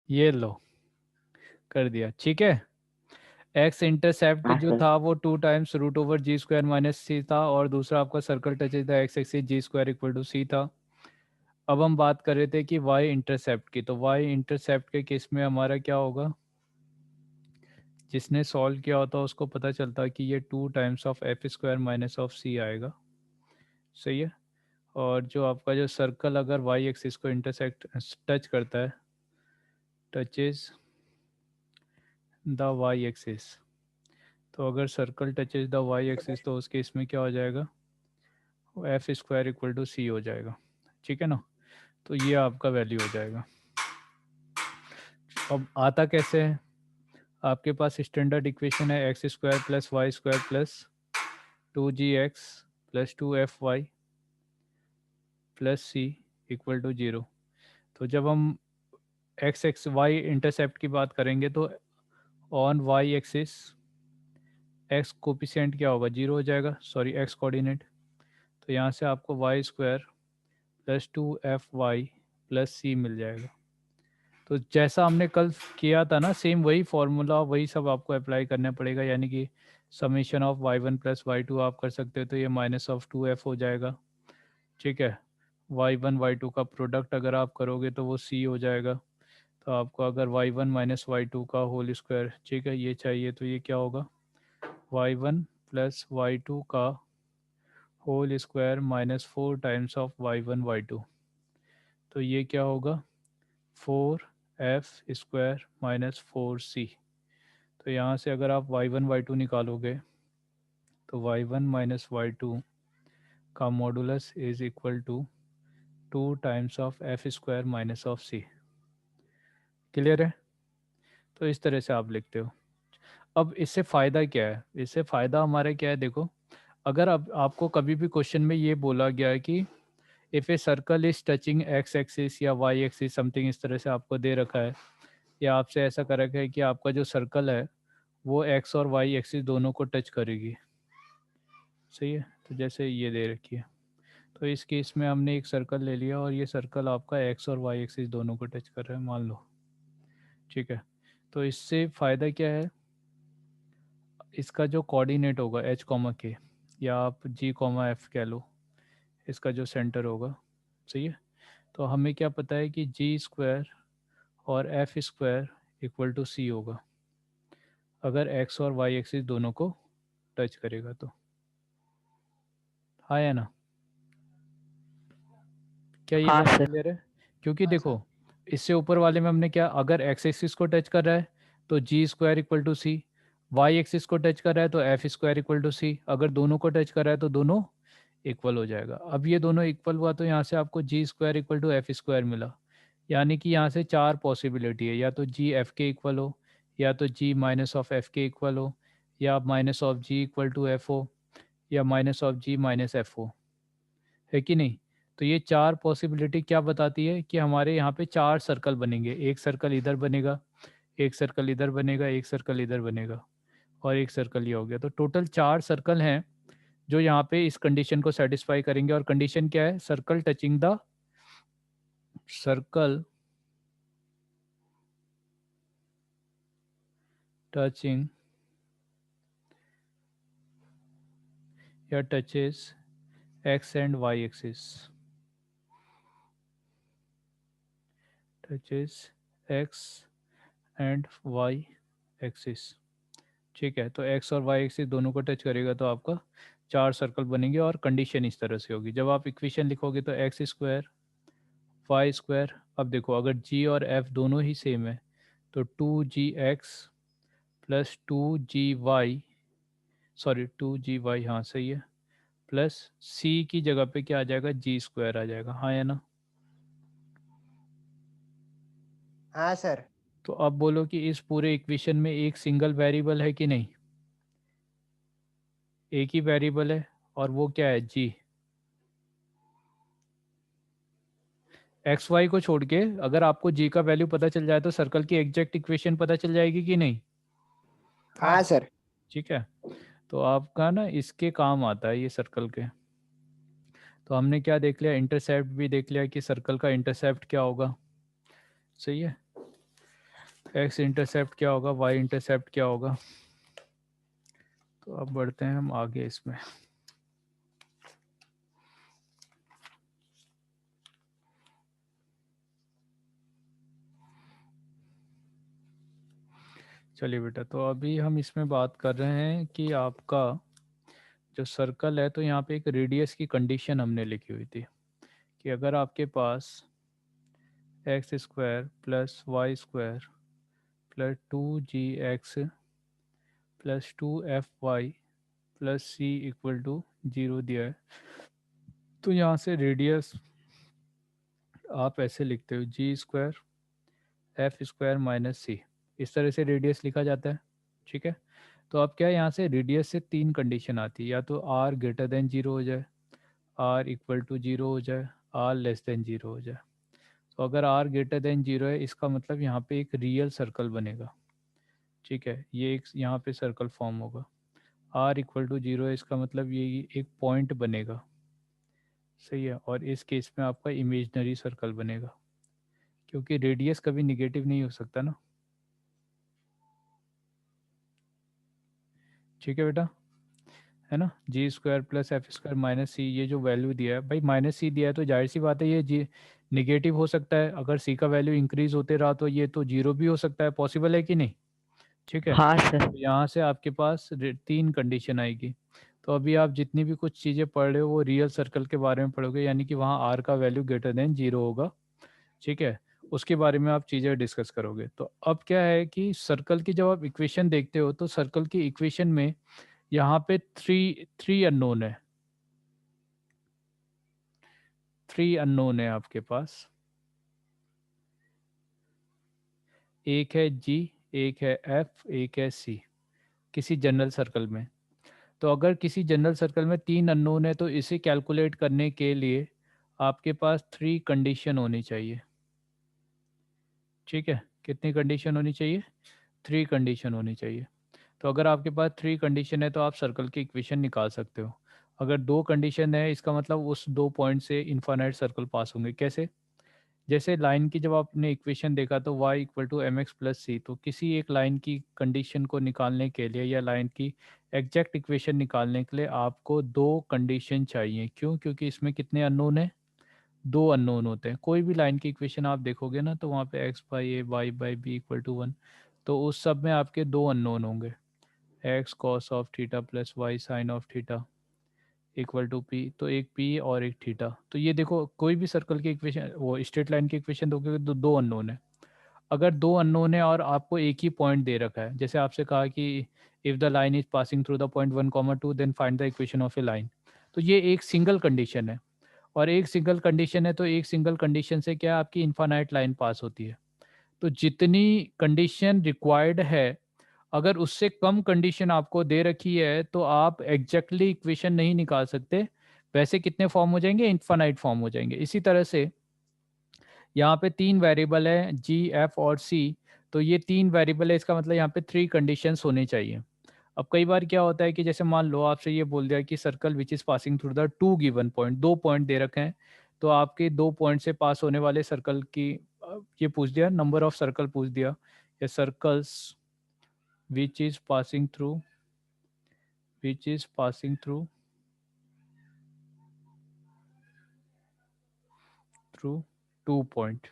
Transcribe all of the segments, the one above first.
ये लो कर दिया, ठीक है। एक्स इंटरसेप्ट हाँ जो सर। था वो 2 टाइम्स √/g² - c था, और दूसरा आपका circle touches the x axis g² = c था। अब हम बात कर रहे थे कि वाई इंटरसेप्ट की, तो वाई इंटरसेप्ट के केस में हमारा क्या होगा, जिसने सॉल्व किया होता उसको पता चलता कि ये 2 टाइम्स ऑफ f² - c आएगा। सही है। और जो आपका जो सर्कल अगर वाई एक्सिस को इंटरसेक्ट टच करता है, टचेज द वाई एक्सिस, तो अगर circle touches the Y axis तो उस केस में क्या हो जाएगा, f² = c हो जाएगा, ठीक है ना। तो ये आपका वैल्यू हो जाएगा। अब आता कैसे है, आपके पास स्टैंडर्ड इक्वेशन है x² + y² + 2gx + 2fy + c = 0। तो जब हम एक्स एक्स वाई इंटरसेप्ट की बात करेंगे तो on Y axis X coefficient क्या होगा, 0 हो जाएगा, सॉरी एक्स कोऑर्डिनेट। तो यहाँ से आपको y² + 2fy + c मिल जाएगा। तो जैसा हमने कल किया था ना, सेम वही फॉर्मूला वही सब आपको अप्लाई करना पड़ेगा, यानी कि समीशन ऑफ y1 + y2 आप कर सकते हो, तो ये -2f हो जाएगा, ठीक है। y1 y2 का प्रोडक्ट अगर आप करोगे तो वो c हो जाएगा। तो आपको अगर y1 - y2 का होल स्क्वायर, ठीक है, ये चाहिए, तो ये क्या होगा, y1 + y2 का whole square -4 times of y1 y2, तो ये क्या होगा, 4f² - 4c। तो यहाँ से अगर आप y1 y2 निकालोगे तो y1 - y2 का modulus is equal to 2 times of f² - c। Clear है। तो इस तरह से आप लिखते हो। अब इससे फ़ायदा क्या है, इससे फ़ायदा हमारा क्या है, देखो, अगर अब आपको कभी भी क्वेश्चन में ये बोला गया है कि if a circle is touching x axis या वाई एक्सिस समथिंग, इस तरह से आपको दे रखा है, या आपसे ऐसा कर रखा है कि आपका जो सर्कल है वो एक्स और वाई एक्सिस दोनों को टच करेगी, सही है। तो जैसे ये दे रखी है, तो इस केस में हमने एक सर्कल ले लिया और ये सर्कल आपका एक्स और वाई एक्सिस दोनों को टच कर रहा है, मान लो, ठीक है। तो इससे फ़ायदा क्या है, इसका जो कोऑर्डिनेट होगा h, या आप g, f कह लो, इसका जो सेंटर होगा, सही है। तो हमें क्या पता है कि g² और f² = c होगा, अगर x और y एक्सिस दोनों को टच करेगा तो। हाँ या ना, क्या ये हाँ बात सर। क्लियर है। क्योंकि देखो, इससे ऊपर वाले में हमने क्या, अगर एक्स एक्सिस को टच कर रहा है तो g² = c, वाई एक्सिस को टच कर रहा है तो f² = c, अगर दोनों को टच कर रहा है तो दोनों इक्वल हो जाएगा। अब ये दोनों इक्वल हुआ तो यहाँ से आपको g² = f² मिला, यानी कि यहाँ से 4 पॉसिबिलिटी है, या तो g f के इक्वल हो, या तो g -f के इक्वल हो, या -g = f हो, या -g - f हो, है कि नहीं। तो ये 4 पॉसिबिलिटी क्या बताती है कि हमारे यहाँ पे 4 सर्कल बनेंगे, एक सर्कल इधर बनेगा, एक सर्कल इधर बनेगा, एक सर्कल इधर बनेगा, और एक सर्कल ये हो गया। तो टोटल 4 सर्कल हैं जो यहाँ पे इस कंडीशन को सेटिस्फाई करेंगे। और कंडीशन क्या है, सर्कल टचिंग या touches X and Y axis, touches X and Y axis, ठीक है। तो एक्स और वाई एक्सिस दोनों को टच करेगा तो आपका 4 सर्कल बनेंगे, और कंडीशन इस तरह से होगी। जब आप इक्वेशन लिखोगे तो x² y², अब देखो अगर g और f दोनों ही सेम है तो 2gx + 2gy, सॉरी 2gy, हाँ सही है, प्लस c की जगह पे क्या आ जाएगा, g² आ जाएगा, हाँ या ना। हाँ सर। तो अब बोलो कि इस पूरे इक्वेशन में एक सिंगल वेरिएबल है कि नहीं, एक ही वेरिएबल है, और वो क्या है, g। एक्स वाई को छोड़ के अगर आपको जी का वैल्यू पता चल जाए तो सर्कल की एग्जैक्ट इक्वेशन पता चल जाएगी कि नहीं। हाँ सर। ठीक है। तो आपका ना इसके काम आता है ये सर्कल के। तो हमने क्या देख लिया, इंटरसेप्ट भी देख लिया कि सर्कल का इंटरसेप्ट क्या होगा, सही है। एक्स इंटरसेप्ट क्या होगा, वाई इंटरसेप्ट क्या होगा। तो अब बढ़ते हैं हम आगे इसमें। चलिए बेटा, तो अभी हम इसमें बात कर रहे हैं कि आपका जो सर्कल है, तो यहाँ पे एक रेडियस की कंडीशन हमने लिखी हुई थी कि अगर आपके पास x square plus Y square plus 2gx plus 2fy plus C equal to 0 दिया है, तो यहाँ से रेडियस आप ऐसे लिखते हो जी स्क्वायर एफ स्क्वायर माइनस सी, इस तरह से रेडियस लिखा जाता है। ठीक है, तो अब क्या है, यहाँ से रेडियस से तीन कंडीशन आती है, या तो आर ग्रेटर देन जीरो हो जाए, आर इक्वल टू जीरो हो जाए, आर लेस देन जीरो हो जाए। तो अगर आर ग्रेटर देन जीरो है, इसका मतलब यहाँ पे एक रियल सर्कल बनेगा। ठीक है, ये एक यहाँ पे सर्कल फॉर्म होगा। आर इक्वल टू जीरो है, इसका मतलब ये एक पॉइंट बनेगा। सही है, और इस केस में आपका इमेजनरी सर्कल बनेगा, क्योंकि रेडियस कभी निगेटिव नहीं हो सकता ना। ठीक है बेटा, है ना, g square plus f square minus c, ये जो वैल्यू दिया है भाई, माइनस सी दिया है, तो जाहिर सी बात है ये जी निगेटिव हो सकता है। अगर सी का वैल्यू इंक्रीज होते रहा तो ये तो जीरो भी हो सकता है, पॉसिबल है कि नहीं। ठीक है, हाँ सर। तो यहाँ से आपके पास तीन कंडीशन आएगी। तो अभी आप जितनी भी कुछ चीज़ें पढ़ रहे हो वो रियल सर्कल के बारे में पढ़ोगे, यानी कि वहाँ आर का वैल्यू ग्रेटर देन जीरो होगा। ठीक है, उसके बारे में आप चीज़ें डिस्कस करोगे। तो अब क्या है कि सर्कल की जब आप इक्वेशन देखते हो, तो सर्कल की इक्वेशन में यहाँ पे थ्री थ्री अननोन है, थ्री अननोन है आपके पास। एक है जी, एक है एफ, एक है सी, किसी जनरल सर्कल में। तो अगर किसी जनरल सर्कल में तीन अननोन है, तो इसे कैलकुलेट करने के लिए आपके पास थ्री कंडीशन होनी चाहिए। ठीक है, कितनी कंडीशन होनी चाहिए, थ्री कंडीशन होनी चाहिए। तो अगर आपके पास थ्री कंडीशन है, तो आप सर्कल की इक्वेशन निकाल सकते हो। अगर दो कंडीशन है, इसका मतलब उस दो पॉइंट से इन्फानाइट सर्कल पास होंगे। कैसे, जैसे लाइन की जब आपने इक्वेशन देखा तो y equal to m x plus c, तो किसी एक लाइन की कंडीशन को निकालने के लिए या लाइन की एग्जैक्ट इक्वेशन निकालने के लिए आपको दो कंडीशन चाहिए। क्यों, क्योंकि इसमें कितने अननोन है, दो अननोन होते हैं। कोई भी लाइन की इक्वेशन आप देखोगे ना, तो वहाँ पे X by A Y by B equal to one, तो उस सब में आपके दो अननोन होंगे, X cos of theta plus Y sine of theta equal to P, तो एक पी और एक थीटा। तो ये देखो, कोई भी सर्कल की इक्वेशन, वो स्ट्रेट लाइन की इक्वेशन दोगे तो दो अननोन है। अगर दो अननोन है और आपको एक ही पॉइंट दे रखा है, जैसे आपसे कहा कि if the line is passing through the point 1, 2 then find the equation of a line, तो ये एक सिंगल कंडीशन है। और एक सिंगल कंडीशन है, तो एक सिंगल कंडीशन से क्या आपकी इन्फानाइट लाइन पास होती है। तो जितनी कंडीशन रिक्वायर्ड है, अगर उससे कम कंडीशन आपको दे रखी है, तो आप एग्जैक्टली इक्वेशन नहीं निकाल सकते। वैसे कितने फॉर्म हो जाएंगे, इन्फानाइट फॉर्म हो जाएंगे। इसी तरह से यहाँ पे तीन वेरिएबल है जी एफ और सी, तो ये तीन वेरिएबल है, इसका मतलब यहाँ पे थ्री कंडीशंस होने चाहिए। अब कई बार क्या होता है कि जैसे मान लो आपसे ये बोल दिया कि circle which is passing through the two given point, दो पॉइंट दे रखे हैं, तो आपके दो पॉइंट से पास होने वाले सर्कल की ये पूछ दिया, नंबर ऑफ सर्कल पूछ दिया, या circles which is passing through, which is passing through through two point,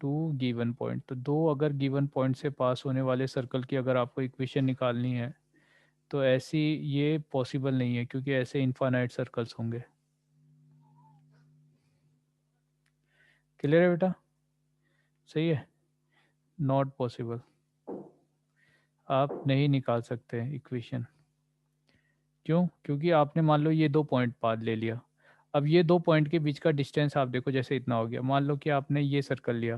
two given point. तो दो अगर गिवन पॉइंट से पास होने वाले सर्कल की अगर आपको इक्वेशन निकालनी है, तो ऐसी ये पॉसिबल नहीं है, क्योंकि ऐसे इनफाइनाइट सर्कल्स होंगे। क्लियर है बेटा, सही है, नॉट पॉसिबल, आप नहीं निकाल सकते इक्वेशन। क्यों, क्योंकि आपने मान लो ये दो पॉइंट पाद ले लिया, अब ये दो पॉइंट के बीच का डिस्टेंस आप देखो, जैसे इतना हो गया। मान लो कि आपने ये सर्कल लिया,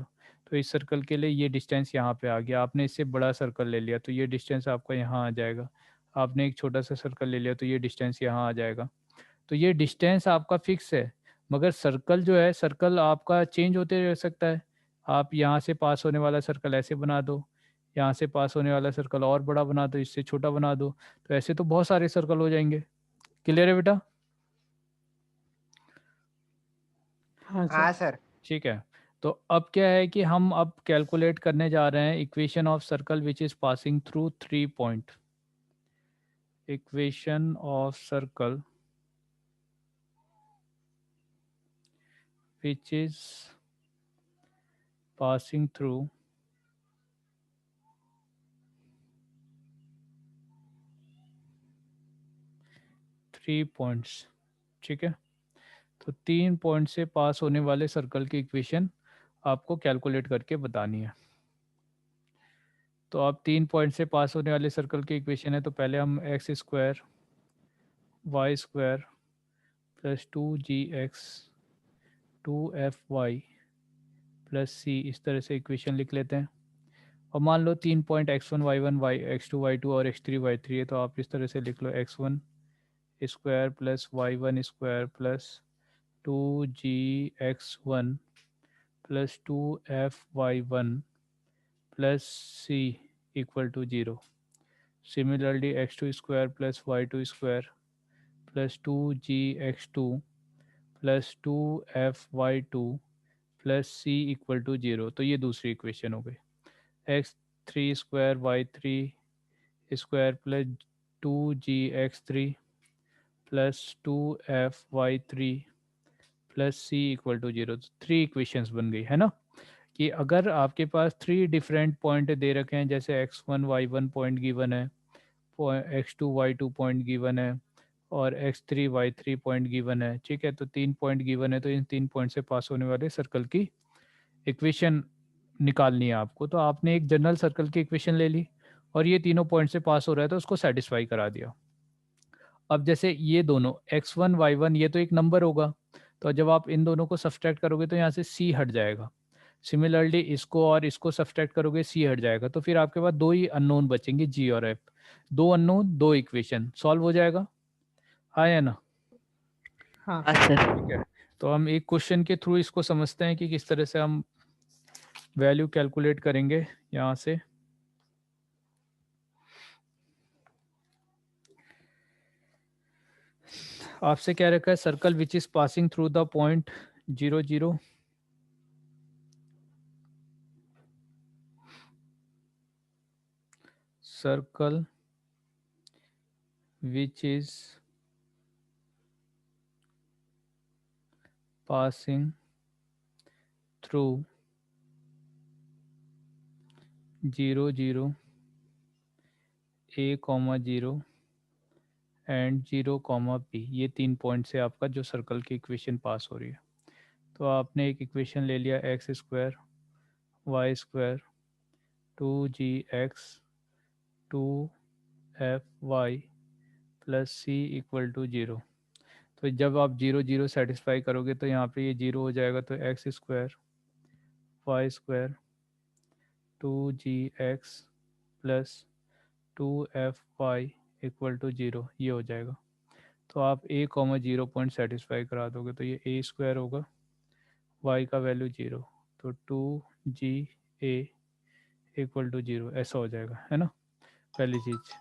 तो इस सर्कल के लिए ये डिस्टेंस यहाँ पे आ गया। आपने इससे बड़ा सर्कल ले लिया, तो ये डिस्टेंस आपका यहाँ आ जाएगा। आपने एक छोटा सा सर्कल ले लिया, तो ये डिस्टेंस यहाँ आ जाएगा। तो ये डिस्टेंस आपका फिक्स है, मगर सर्कल जो है, सर्कल आपका चेंज होते रह सकता है। आप यहाँ से पास होने वाला सर्कल ऐसे बना दो, यहाँ से पास होने वाला सर्कल और बड़ा बना दो, इससे छोटा बना दो, तो ऐसे तो बहुत सारे सर्कल हो जाएंगे। क्लियर है बेटा, हाँ हाँ सर। सर। ठीक है। तो अब क्या है कि हम अब कैलकुलेट करने जा रहे हैं equation of circle which is passing through 3 point. Equation of circle which is passing through 3 points. ठीक है, तो 3 पॉइंट से पास होने वाले सर्कल की इक्वेशन आपको कैलकुलेट करके बतानी है. तो अब 3 पॉइंट से पास होने वाले सर्कल की इक्वेशन है, तो पहले हम x square Y square plus 2gx 2fy plus c इस तरह से इक्वेशन लिख लेते हैं. और मान लो 3 point x1 y1 x2 y2 और x3 y3 है, तो आप इस तरह से लिख लो x1 square plus y1 square plus 2gx1 plus 2fy1 plus C equal to 0. Similarly x2 square plus y2 square plus 2gx2 plus 2fy2 plus C equal to 0. तो ये दूसरी इक्वेशन हो गई. x3 square y3 square plus 2gx3 plus 2fy3 plus C equal to 0. 3 equations बन गई है ना. कि अगर आपके पास 3 डिफरेंट पॉइंट दे रखे हैं, जैसे x1 y1 पॉइंट गिवन है, x2 y2 पॉइंट गिवन है और x3 y3 पॉइंट गिवन है. ठीक है, तो 3 पॉइंट गिवन है, तो इन 3 पॉइंट से पास होने वाले सर्कल की इक्वेशन निकालनी है आपको. तो आपने एक जनरल सर्कल की इक्वेशन ले ली और ये तीनों पॉइंट से पास हो रहा है, तो उसको सेटिस्फाई करा दिया. अब जैसे ये दोनों x1 y1 ये तो एक नंबर होगा, तो जब आप इन दोनों को सब्सट्रैक्ट करोगे तो यहाँ से c हट जाएगा. सिमिलरली इसको और इसको सब्सट्रैक्ट करोगे c हट जाएगा. तो फिर आपके पास दो ही अननोन बचेंगे g और f. दो अननोन दो इक्वेशन सॉल्व हो जाएगा. हाँ या ना. हाँ हाँ सर। सर। ठीक है, तो हम एक क्वेश्चन के थ्रू इसको समझते हैं कि किस तरह से हम वैल्यू कैलकुलेट करेंगे. यहाँ से आपसे क्या रखा है, circle which is passing through the point 0 0. Circle which is passing through 0 0 a comma 0 and 0 comma P. ये 3 पॉइंट से आपका जो सर्कल की इक्वेशन पास हो रही है. तो आपने एक इक्वेशन ले लिया X square Y square 2gx 2fy plus C equal to 0. तो जब आप 0 0 सेटिस्फाई करोगे तो यहाँ पे ये 0 हो जाएगा. तो X square Y square 2gx plus 2fy equal to 0 ये हो जाएगा. तो आप a कॉमा 0 पॉइंट सेटिस्फाई करा दोगे, तो ये a स्क्वायर होगा, y का वैल्यू 0, तो 2ga इक्वल टू 0 ऐसा हो जाएगा, है ना पहली चीज़.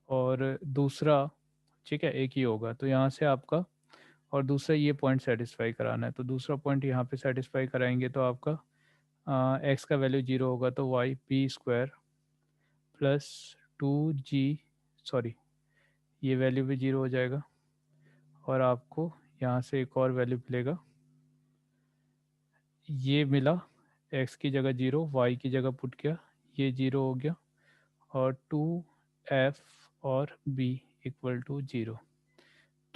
और दूसरा, ठीक है, एक ही होगा, तो यहाँ से आपका और दूसरा ये पॉइंट सेटिस्फाई कराना है. तो दूसरा पॉइंट यहाँ पे सेटिस्फाई कराएंगे तो आपका x का वैल्यू 0 होगा, तो y p square plus 2g sorry ये वैल्यू भी 0 हो जाएगा. और आपको यहाँ से एक और वैल्यू मिलेगा, ये मिला x की जगह 0 y की जगह पुट किया, ये 0 हो गया और 2f और b इक्वल टू 0.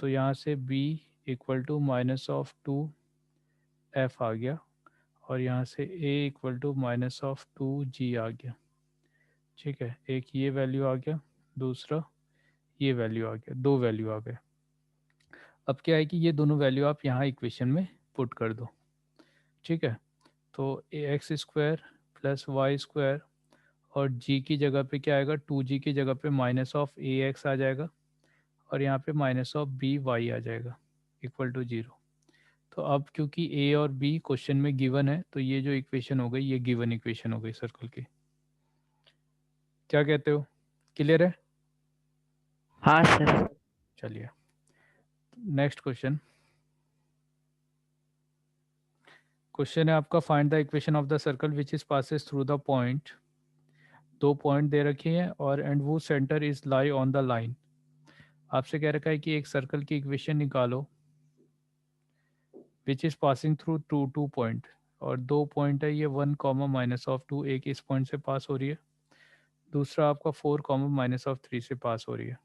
तो यहाँ से b equal to minus of 2f आ गया और यहाँ से a equal to minus of 2g आ गया. ठीक है, एक ये वैल्यू आ गया, दूसरा ये वैल्यू आ गया, दो वैल्यू आ गए. अब क्या है कि ये दोनों वैल्यू आप यहाँ इक्वेशन में पुट कर दो. ठीक है, तो X square plus Y square और g की जगह पे क्या आएगा, 2g की जगह पे माइनस ऑफ ए एक्स आ जाएगा और यहाँ पे माइनस ऑफ बी वाई आ जाएगा इक्वल टू 0. तो अब क्योंकि a और b क्वेश्चन में गिवन है, तो ये जो इक्वेशन हो गई ये गिवन इक्वेशन हो गई सर्कल की. क्या कहते हो, क्लियर है. हाँ सर। चलिए नेक्स्ट क्वेश्चन. क्वेश्चन है आपका, find the equation of the circle which is passes through the point. 2 point दे रखी हैं और एंड वो centre is lie on the line. आपसे कह रखा है कि एक सर्कल की इक्वेशन निकालो विच is passing through two point, और 2 पॉइंट है ये 1 कॉमा माइनस ऑफ 2, एक इस पॉइंट से पास हो रही है, दूसरा आपका 4 कॉमा माइनस ऑफ 3 से पास हो रही है।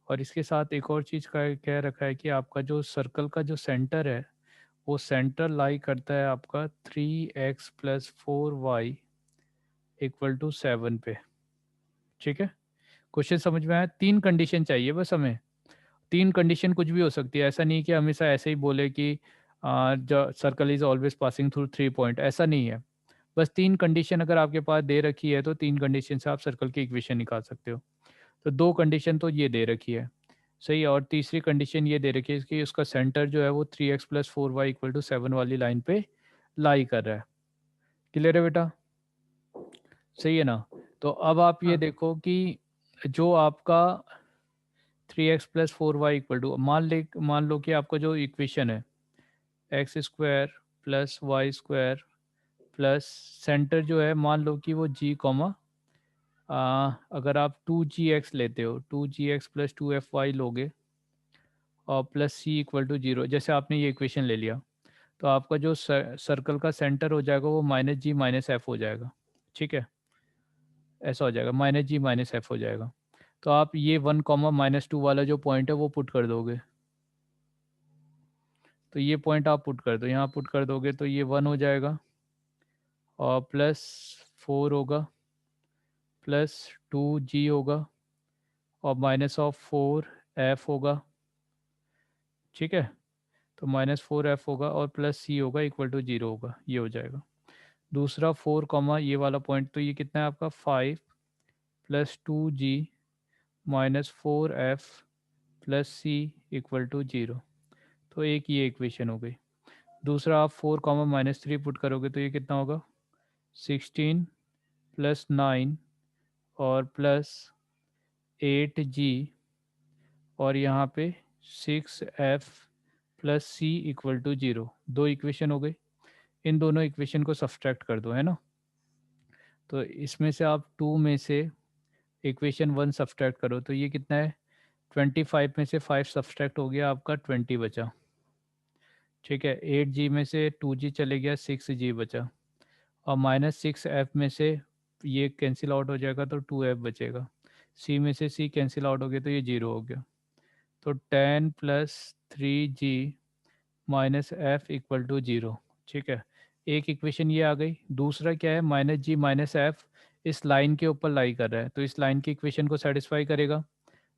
और इसके साथ एक और चीज़ का कह रखा है कि आपका जो सर्कल का जो सेंटर है वो सेंटर लाई करता है आपका 3x plus 4y equal to 7 पे। ठीक है, क्वेश्चन समझ में आया? 3 कंडीशन चाहिए बस हमें। 3 कंडीशन कुछ भी हो सकती है, ऐसा नहीं कि हमेशा ऐसे ही बोले कि जो circle is always passing through 3 point, ऐसा नहीं है। बस 3 कंडीशन अगर आपके पास दे रखी है तो 3 कंडीशन से आप सर्कल की इक्वेशन निकाल सकते हो। तो 2 कंडीशन तो ये दे रखी है, सही है। और तीसरी कंडीशन ये दे रखी है कि उसका सेंटर जो है वो 3x plus 4y equal to 7 वाली लाइन पे लाई कर रहा है। क्लियर है बेटा? सही है ना? तो अब आप ये हाँ देखो कि जो आपका 3x plus 4y equal to, मान लो कि आपका जो इक्वेशन है x square plus Y square plus centre जो है मान लो कि वो g कॉमा, अगर आप 2gx लेते हो, 2gx प्लस 2fy लोगे और प्लस सी इक्वल टू 0, जैसे आपने ये इक्वेशन ले लिया तो आपका जो सर्कल का सेंटर हो जाएगा वो माइनस जी माइनस एफ हो जाएगा। ठीक है, ऐसा हो जाएगा, माइनस जी माइनस एफ हो जाएगा। तो आप ये 1 कॉमा माइनस 2 वाला जो पॉइंट है वो पुट कर दोगे, तो ये पॉइंट आप पुट कर दो, यहाँ पुट कर दोगे तो ये 1 हो जाएगा और प्लस 4 होगा प्लस 2g होगा और माइनस ऑफ 4f होगा। ठीक है, तो माइनस 4f होगा और प्लस c होगा इक्वल टू 0 होगा, ये हो जाएगा। दूसरा 4 कॉमा ये वाला पॉइंट, तो ये कितना है आपका 5 plus 2g minus 4f plus C equal to 0। तो एक ये इक्वेशन हो गई। दूसरा आप 4 कॉमा माइनस 3 पुट करोगे तो ये कितना होगा 16 प्लस 9 और प्लस 8g और यहाँ पे 6f plus C equal to 0। 2 equation हो गई, इन दोनों इक्वेशन को सब्सट्रैक्ट कर दो, है ना। तो इसमें से आप 2 में से इक्वेशन 1 सब्सट्रैक्ट करो तो ये कितना है 25 में से 5 सब्सट्रैक्ट हो गया आपका 20 बचा। ठीक है, 8g में से 2g चले गया 6g बचा और माइनस 6f में से ये कैंसिल आउट हो जाएगा तो 2f बचेगा। c में से c कैंसिल आउट हो गया तो ये 0 हो गया। तो 10 plus 3g minus F equal to 0। ठीक है, एक इक्वेशन ये आ गई। दूसरा क्या है, माइनस जी माइनस एफ इस लाइन के ऊपर लाई कर रहा है तो इस लाइन की इक्वेशन को सेटिस्फाई करेगा।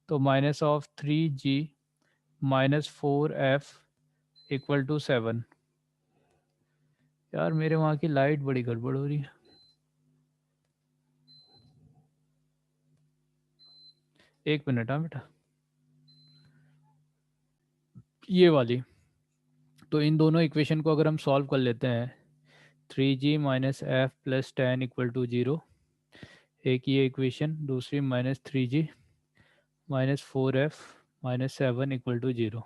तो minus of 3g minus 4f equal to 7। यार मेरे वहाँ की लाइट बड़ी गड़बड़ हो रही है, एक मिनट। हाँ बेटा, ये वाली। तो इन दोनों इक्वेशन को अगर हम सॉल्व कर लेते हैं, 3g minus F plus 10 equal to 0, एक ये इक्वेशन, दूसरी minus 3g minus 4f minus 7 equal to 0।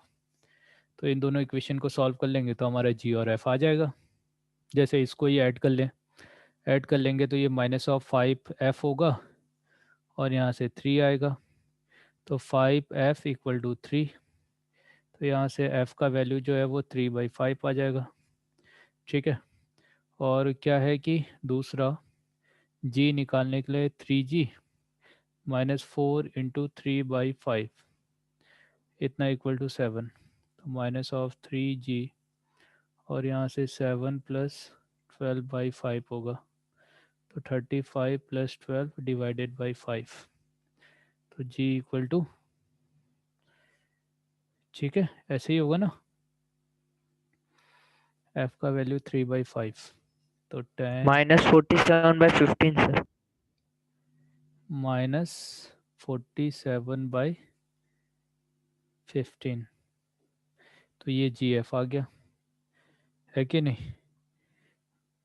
तो इन दोनों इक्वेशन को सॉल्व कर लेंगे तो हमारा g और f आ जाएगा। जैसे इसको ये ऐड कर लें, ऐड कर लेंगे तो ये माइनस ऑफ 5f होगा और यहाँ से 3 आएगा तो 5f इक्वल टू 3। तो यहाँ से f का वैल्यू जो है वो 3/5 आ जाएगा। ठीक है, और क्या है कि दूसरा g निकालने के लिए 3g माइनस 4 इंटू 3/5 इतना इक्वल टू 7। तो माइनस ऑफ 3g और यहाँ से 7 प्लस 12/5 होगा तो 35 प्लस 12 डिवाइडेड बाई 5। तो g इक्वल टू, ठीक है ऐसे ही होगा ना, f का वैल्यू 3/5 तो 10 -47/15 सर। माइनस 47/15। तो ये GF आ गया, है कि नहीं?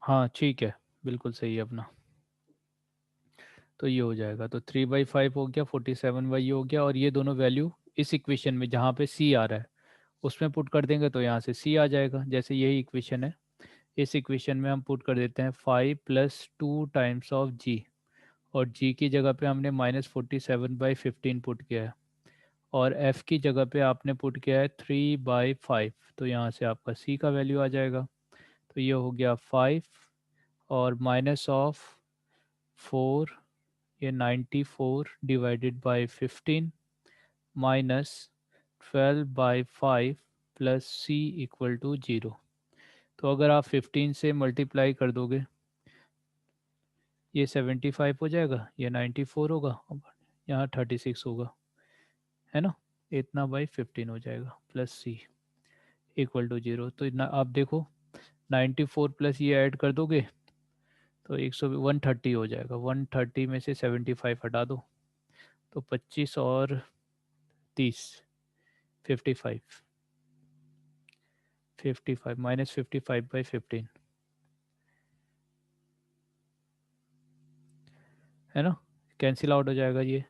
हाँ ठीक है, बिल्कुल सही है अपना। तो ये हो जाएगा, तो 3/5 हो गया, 47 हो गया, और ये दोनों वैल्यू इस इक्वेशन में जहाँ पे C आ रहा है उसमें पुट कर देंगे तो यहाँ से C आ जाएगा। जैसे यही इक्वेशन है, इस इक्वेशन में हम पुट कर देते हैं 5 + 2 टाइम्स ऑफ जी, और जी की जगह पे हमने -47/15 पुट किया है, और एफ़ की जगह पे आपने पुट किया है 3/5। तो यहाँ से आपका सी का वैल्यू आ जाएगा। तो ये हो गया 5 और माइनस ऑफ 4, ये 94 divided by 15 minus 12/5 plus C equal to 0। तो अगर आप 15 से मल्टीप्लाई कर दोगे, ये 75 हो जाएगा, ये 94 होगा, अब यहाँ 36 होगा, है ना। इतना बाई 15 हो जाएगा प्लस सी इक्वल टू 0। तो इतना आप देखो, 94 प्लस ये ऐड कर दोगे तो 130 हो जाएगा। 130 में से 75 हटा दो तो 25 और 30, 55, 55 -55/15, है ना। कैंसिल आउट हो जाएगा ये,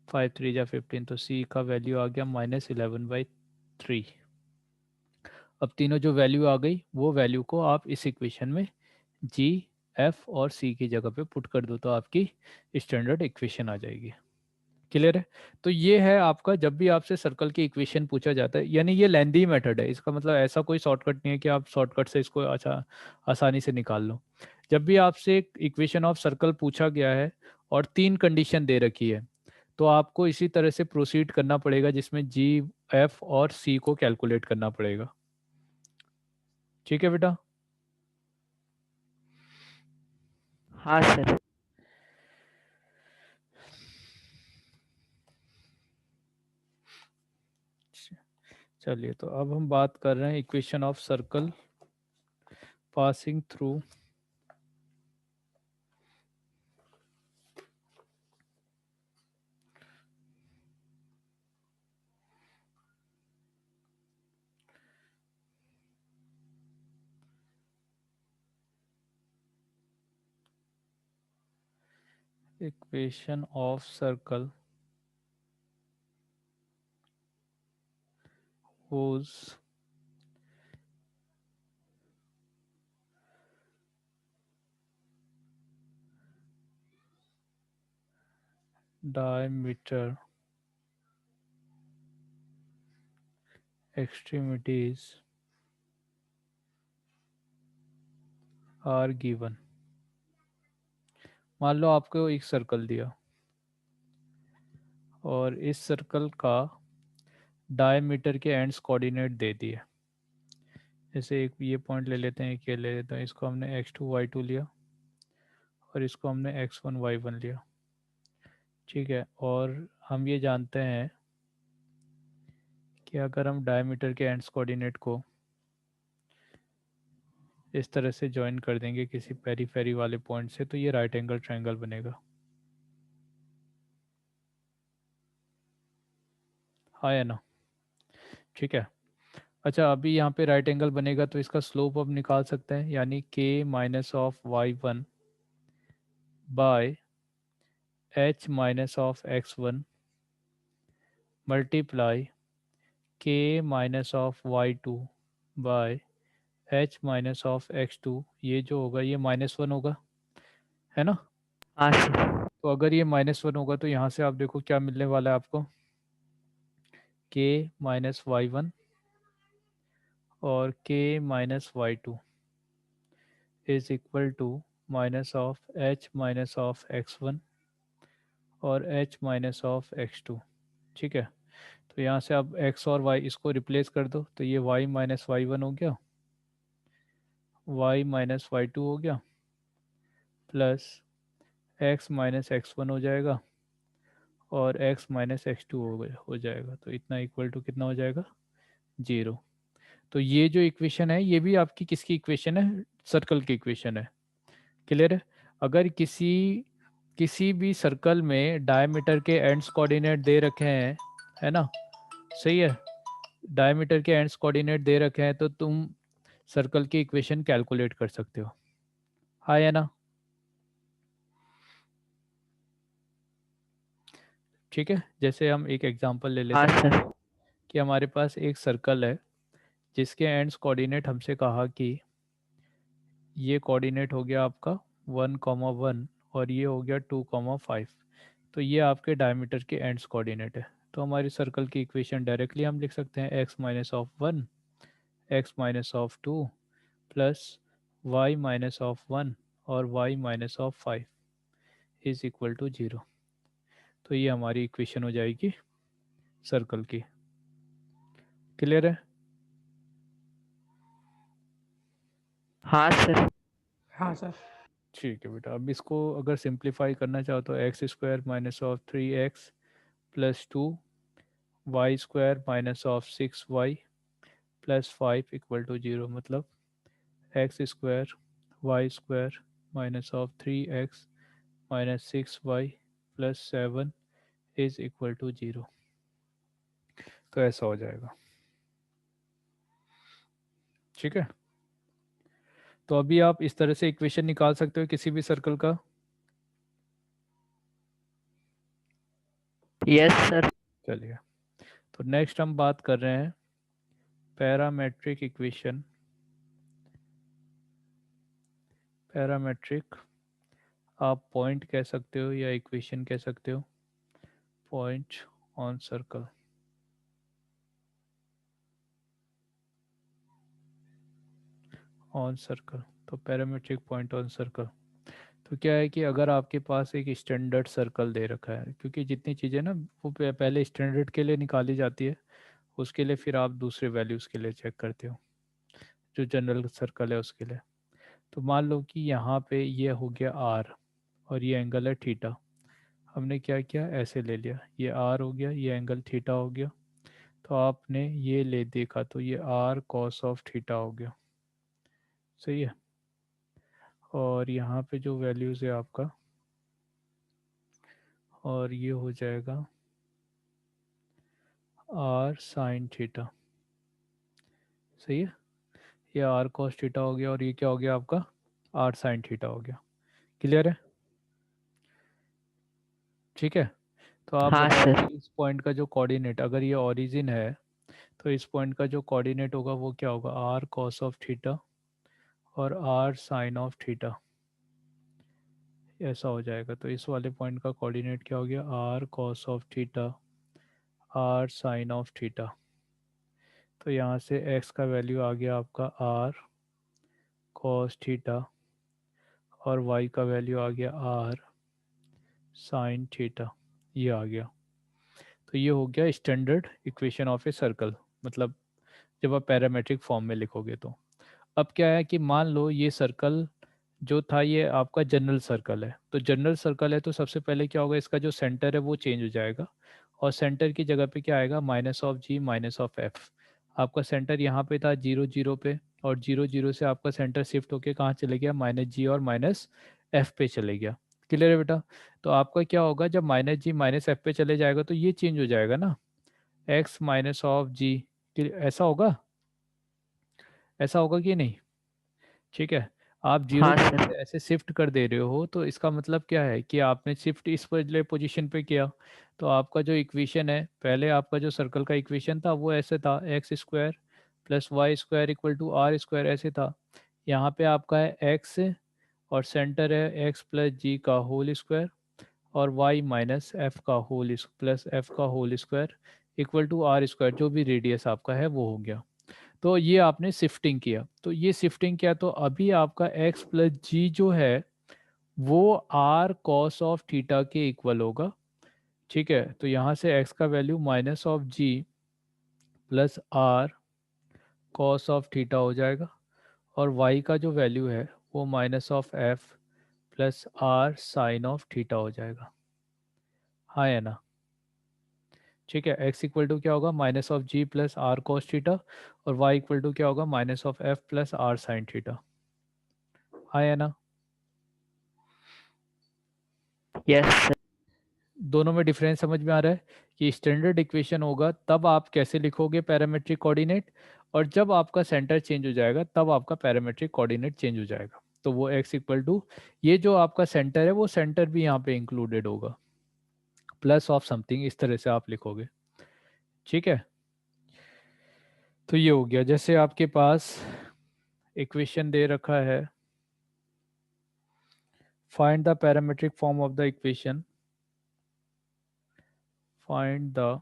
5 3 जा 15, तो सी का वैल्यू आ गया -11/3। अब तीनों जो वैल्यू आ गई वो वैल्यू को आप इस इक्वेशन में जी, एफ और सी की जगह पे पुट कर दो तो आपकी स्टैंडर्ड इक्वेशन आ जाएगी। क्लियर है। तो ये है आपका, जब भी आपसे सर्कल की इक्वेशन पूछा जाता है, यानी ये लेंदी मेथड है, इसका मतलब ऐसा कोई शॉर्टकट नहीं है कि आप शॉर्टकट से इसको अच्छा आसानी से निकाल लो। जब भी आपसे इक्वेशन ऑफ सर्कल पूछा गया है और 3 कंडीशन दे रखी है, तो आपको इसी तरह से प्रोसीड करना पड़ेगा जिसमें जी, एफ और सी को कैलकुलेट करना पड़ेगा। ठीक है बेटा। हाँ सर। चलिए, तो अब हम बात कर रहे हैं equation of circle passing through equation of circle whose diameter extremities are given। मान लो आपको एक सर्कल दिया और इस सर्कल का डायमीटर के एंड्स कोऑर्डिनेट दे दिए। जैसे एक ये पॉइंट ले लेते हैं, एक ये ले लेते हैं, इसको हमने x2 y2 लिया और इसको हमने x1 y1 लिया। ठीक है, और हम ये जानते हैं कि अगर हम डायमीटर के एंड्स कोऑर्डिनेट को इस तरह से ज्वाइन कर देंगे किसी पेरीफेरी वाले पॉइंट से, तो ये राइट एंगल ट्रायंगल बनेगा। हाँ या ना। ठीक है। अच्छा, अभी यहाँ पे राइट एंगल बनेगा तो इसका स्लोप अब निकाल सकते हैं, यानी k minus of y1 by h minus of x1 multiply k minus of y2 by h minus of x2। ये जो होगा ये -1 होगा, है ना। हाँ सर। तो अगर ये -1 होगा तो यहाँ से आप देखो क्या मिलने वाला है आपको, k माइनस y1 और k minus y2 is equal to minus of h minus of x1 और h माइनस ऑफ x2। ठीक है। तो यहाँ से अब x और y इसको रिप्लेस कर दो, तो ये y माइनस y1 हो गया, y माइनस y2 हो गया, प्लस x माइनस x1 हो जाएगा और x माइनस x2 हो जाएगा। तो इतना इक्वल टू कितना हो जाएगा, 0। तो ये जो इक्वेशन है ये भी आपकी किसकी इक्वेशन है, सर्कल की इक्वेशन है। क्लियर है। अगर किसी भी सर्कल में डायमीटर के एंड्स कोऑर्डिनेट दे रखे हैं, है ना, सही है, डायमीटर के एंड्स कोऑर्डिनेट दे रखे हैं, तो तुम सर्कल की इक्वेशन कैलकुलेट कर सकते हो। हाँ या ना। ठीक है। जैसे हम एक एग्जांपल ले हाँ लेते हैं, मान सर। लो कि हमारे पास एक सर्कल है जिसके एंड्स कोऑर्डिनेट हमसे कहा कि ये कोऑर्डिनेट हो गया आपका 1,1 और ये हो गया 2,5। तो ये आपके डायमीटर के एंड्स कोऑर्डिनेट है। तो हमारी सर्कल की इक्वेशन डायरेक्टली हम लिख सकते हैं x minus of 1 x minus of 2 plus y minus of 1 और y minus of 5 is equal to 0। तो ये हमारी इक्वेशन हो जाएगी सर्कल की। क्लियर है? हाँ सर। हाँ सर। ठीक है बेटा। अब इसको अगर सिंप्लीफाई करना चाहो तो X square minus of 3x plus 2 Y square minus of 6y plus 5 equal to 0। मतलब X square Y square minus of 3x minus 6y plus 7 is equal to 0। तो ऐसा हो जाएगा। ठीक है। तो अभी आप इस तरह से इक्वेशन निकाल सकते हो किसी भी सर्कल का। Yes sir. चलिए, तो नेक्स्ट हम बात कर रहे हैं पैरामेट्रिक इक्वेशन। पैरामेट्रिक आप पॉइंट कह सकते हो या इक्वेशन कह सकते हो। Point on circle. On circle, तो पैरामेट्रिक पॉइंट ऑन सर्कल। तो क्या है कि अगर आपके पास एक स्टैंडर्ड सर्कल दे रखा है, क्योंकि जितनी चीज़ें ना वो पहले स्टैंडर्ड के लिए निकाली जाती है, उसके लिए फिर आप दूसरे वैल्यूज़ के लिए चेक करते हो, जो जनरल सर्कल है उसके लिए। तो मान लो कि यहाँ पे ये हो गया आर और ये एंगल है थीटा। हमने क्या किया, ऐसे ले लिया, ये आर हो गया, ये एंगल थीटा हो गया। तो आपने ये ले देखा तो ये आर कॉस ऑफ थीटा हो गया। सही है। और यहाँ पे जो वैल्यूज़ है आपका, और ये हो जाएगा आर साइन थीटा। सही है। ये आर कॉस थीटा हो गया और ये क्या हो गया आपका, आर साइन थीटा हो गया। क्लियर है? ठीक है। तो आप हाँ बताओ सर। कि इस पॉइंट का जो कोऑर्डिनेट, अगर ये ओरिजिन है तो इस पॉइंट का जो कोऑर्डिनेट होगा वो क्या होगा, आर कॉस ऑफ थीटा और आर साइन ऑफ थीटा। ऐसा हो जाएगा। तो इस वाले पॉइंट का कोऑर्डिनेट क्या हो गया, R cos of theta R sine of theta. तो यहाँ से x का वैल्यू आ गया आपका आर कॉस थीटा और y का वैल्यू आ गया आर साइन थीटा। ये आ गया। तो ये हो गया standard equation of a circle, मतलब जब आप पैरामेट्रिक फॉर्म में लिखोगे तो। अब क्या है कि मान लो ये सर्कल जो था ये आपका जनरल सर्कल है। तो जनरल सर्कल है तो सबसे पहले क्या होगा, इसका जो सेंटर है वो चेंज हो जाएगा और सेंटर की जगह पे क्या आएगा, minus of G minus of F. आपका सेंटर यहाँ पे था 0 0 पे, और 0 0 से आपका सेंटर शिफ्ट होके कहाँ चले गया, माइनस जी और माइनस एफ पे चले गया। क्लियर है बेटा? तो आपका क्या होगा, जब माइनस जी माइनस एफ पे चले जाएगा तो ये चेंज हो जाएगा ना, एक्स माइनस ऑफ जी। ऐसा होगा, ऐसा होगा कि नहीं? ठीक है। आप जीरो हाँ जीरो सर। से ऐसे शिफ्ट कर दे रहे हो तो इसका मतलब क्या है कि आपने शिफ्ट इस वाले पोजीशन पे किया। तो आपका जो इक्वेशन है, पहले आपका जो सर्कल का इक्वेशन था वो ऐसे था, X square plus Y square equal to R square, ऐसे था। यहाँ पे आपका है एक्स और सेंटर है एक्स प्लस जी का होल स्क्वायर और वाई माइनस एफ का होल प्लस एफ का whole square equal to R square, जो भी रेडियस आपका है वो हो गया। तो ये आपने शिफ्टिंग किया, तो ये शिफ्टिंग किया तो अभी आपका x प्लस जी जो है वो r कॉस ऑफ थीटा के इक्वल होगा। ठीक है। तो यहाँ से x का value minus of G plus R cos of theta हो जाएगा और y का जो वैल्यू है वो minus of f plus R sine of theta हो जाएगा। हाँ है ना? ठीक है। x इक्वल टू क्या होगा, minus of G plus R cos theta और y इक्वल टू क्या होगा, minus of f plus R sine theta. हाँ है ना? Yes sir. दोनों में डिफरेंस समझ में आ रहा है कि स्टैंडर्ड इक्वेशन होगा तब आप कैसे लिखोगे पैरामेट्रिक कोऑर्डिनेट, और जब आपका सेंटर चेंज हो जाएगा तब आपका पैरामेट्रिक कोऑर्डिनेट चेंज हो जाएगा। तो वो x इक्वल टू, ये जो आपका सेंटर है वो सेंटर भी यहाँ पे इंक्लूडेड होगा, प्लस ऑफ समथिंग, इस तरह से आप लिखोगे। ठीक है। तो ये हो गया। जैसे आपके पास इक्वेशन दे रखा है Find the parametric form of the equation. Find the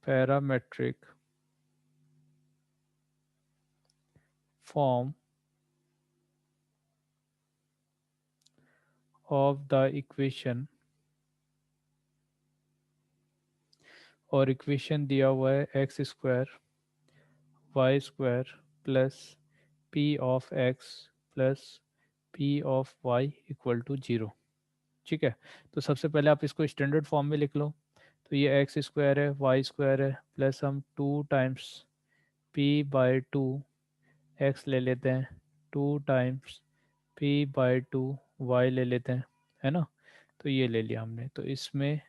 parametric form of the equation, और इक्वेशन दिया हुआ है x square Y square plus P of X plus P of Y equal to 0। ठीक है, तो सबसे पहले आप इसको स्टैंडर्ड फॉर्म में लिख लो। तो ये एक्स स्क्वायर है वाई स्क्वायर है प्लस हम 2 times P by two X ले लेते हैं, 2 times P by two Y ले लेते हैं, है ना। तो ये ले लिया हमने, तो इसमें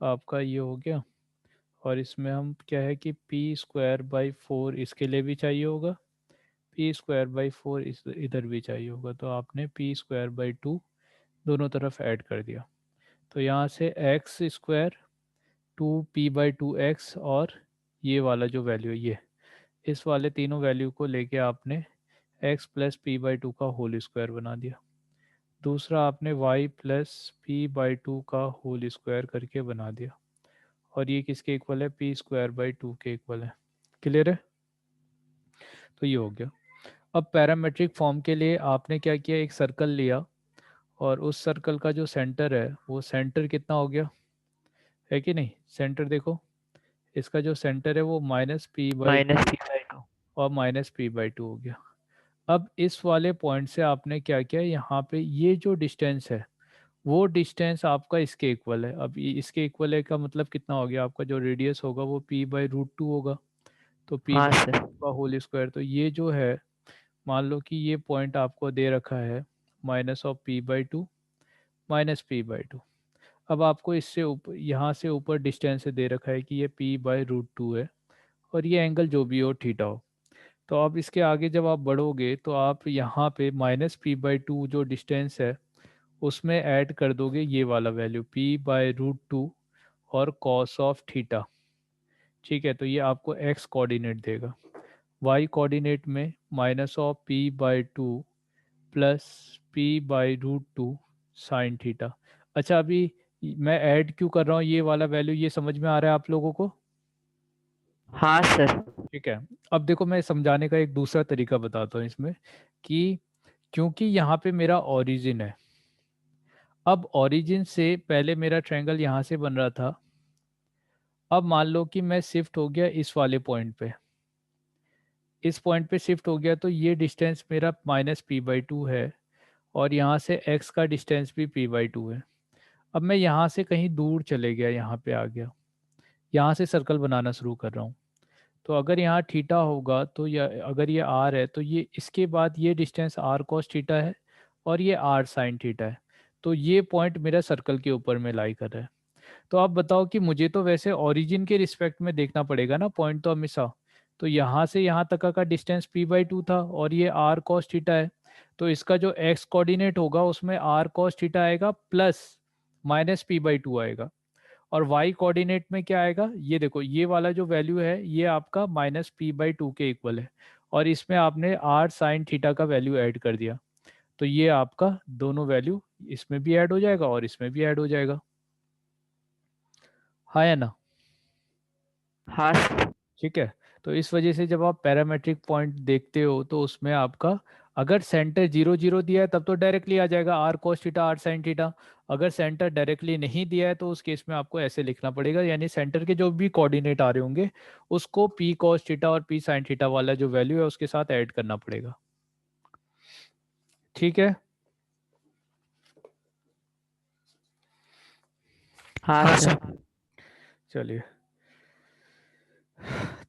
आपका ये हो गया। और इसमें हम क्या है कि पी स्क्वायर बाई फोर इसके लिए भी चाहिए होगा, पी स्क्वायर बाई फोर इधर भी चाहिए होगा, तो आपने पी स्क्वायर बाई टू दोनों तरफ ऐड कर दिया। तो यहाँ से X square two P by two X और ये वाला जो वैल्यू है ये, इस वाले तीनों वैल्यू को लेके आपने X plus P by two का होल स्क्वायर बना दिया। दूसरा आपने Y plus P by two का होल स्क्वायर करके बना दिया, और ये किसके इक्वल है, पी स्क्वायर बाई टू के इक्वल है। क्लियर है, तो ये हो गया। अब पैरामेट्रिक फॉर्म के लिए आपने क्या किया, एक सर्कल लिया और उस सर्कल का जो सेंटर है वो सेंटर कितना हो गया, है कि नहीं। सेंटर देखो, इसका जो सेंटर है वो minus P by to -p/2। और माइनस पी बाई टू हो गया। अब इस वाले पॉइंट से आपने क्या किया, यहाँ पे ये जो डिस्टेंस है वो डिस्टेंस आपका इसके इक्वल है। अब ये इसके इक्वल है का मतलब कितना हो गया, आपका जो रेडियस होगा वो पी बाई रूट टू होगा, तो पी हाँ बाई सर। का होल स्क्वायर। तो ये जो है, मान लो कि ये पॉइंट आपको दे रखा है minus of P by to minus P by to. अब आपको इससे ऊपर, यहाँ से ऊपर डिस्टेंस से दे रखा है कि ये पी बाई रूट टू है, और ये एंगल जो भी हो थीटा हो। तो आप इसके आगे जब आप बढ़ोगे तो आप यहाँ पे माइनस पी बाई टू जो डिस्टेंस है उसमें ऐड कर दोगे ये वाला value P by root two और कॉस ऑफ थीटा। ठीक है, तो ये आपको एक्स कोऑर्डिनेट देगा, वाई कोऑर्डिनेट में minus of P by two plus P by root two sine theta. अच्छा, अभी मैं ऐड क्यों कर रहा हूँ ये वाला वैल्यू, ये समझ में आ रहा है आप लोगों को। हाँ सर। ठीक है, अब देखो मैं समझाने का एक दूसरा तरीका बताता हूँ इसमें, कि क्योंकि यहाँ पे मेरा ओरिजिन है, अब ओरिजिन से पहले मेरा ट्रायंगल यहाँ से बन रहा था, अब मान लो कि मैं शिफ्ट हो गया इस वाले पॉइंट पे, इस पॉइंट पे शिफ्ट हो गया, तो ये डिस्टेंस मेरा माइनस पी बाई टू है, और यहाँ से एक्स का डिस्टेंस भी पी बाई टू है। अब मैं यहाँ से कहीं दूर चले गया, यहाँ पे आ गया, यहाँ से सर्कल बनाना शुरू कर रहा हूँ। तो अगर यहाँ थीटा होगा तो या अगर ये आर है तो ये इसके बाद ये डिस्टेंस आर कॉस थीटा है, और ये आर साइन थीटा है। तो ये पॉइंट मेरा सर्कल के ऊपर में लाई कर रहा है। तो आप बताओ कि मुझे तो वैसे ओरिजिन के रिस्पेक्ट में देखना पड़ेगा ना पॉइंट तो हमेशा। तो यहाँ से यहाँ तक का डिस्टेंस पी बाई टू था, और ये आर कॉस थीटा है। तो इसका जो एक्स कोऑर्डिनेट होगा उसमें आर कॉस थीटा आएगा plus minus P by to आएगा, और वाई कोऑर्डिनेट में क्या आएगा, ये देखो ये वाला जो वैल्यू है ये आपका माइनस पी बाई टू के इक्वल है, और इसमें आपने आर साइन थीटा का वैल्यू ऐड कर दिया। तो ये आपका दोनों वैल्यू इसमें भी ऐड हो जाएगा और इसमें भी ऐड हो जाएगा, हाँ या ना। हाँ सर। ठीक है, तो इस वजह से जब आप पैरामेट्रिक पॉइंट देखते हो तो उसमें आपका अगर सेंटर जीरो जीरो दिया है तब तो डायरेक्टली आ जाएगा R cos theta R sine theta. अगर सेंटर डायरेक्टली नहीं दिया है तो उस केस में आपको ऐसे लिखना पड़ेगा, यानी सेंटर के जो भी कोऑर्डिनेट आ रहे होंगे उसको पी कोस थीटा और पी साइन थीटा वाला जो वैल्यू है उसके साथ ऐड करना पड़ेगा। ठीक है, हाँ हाँ सर। सर। चलिए।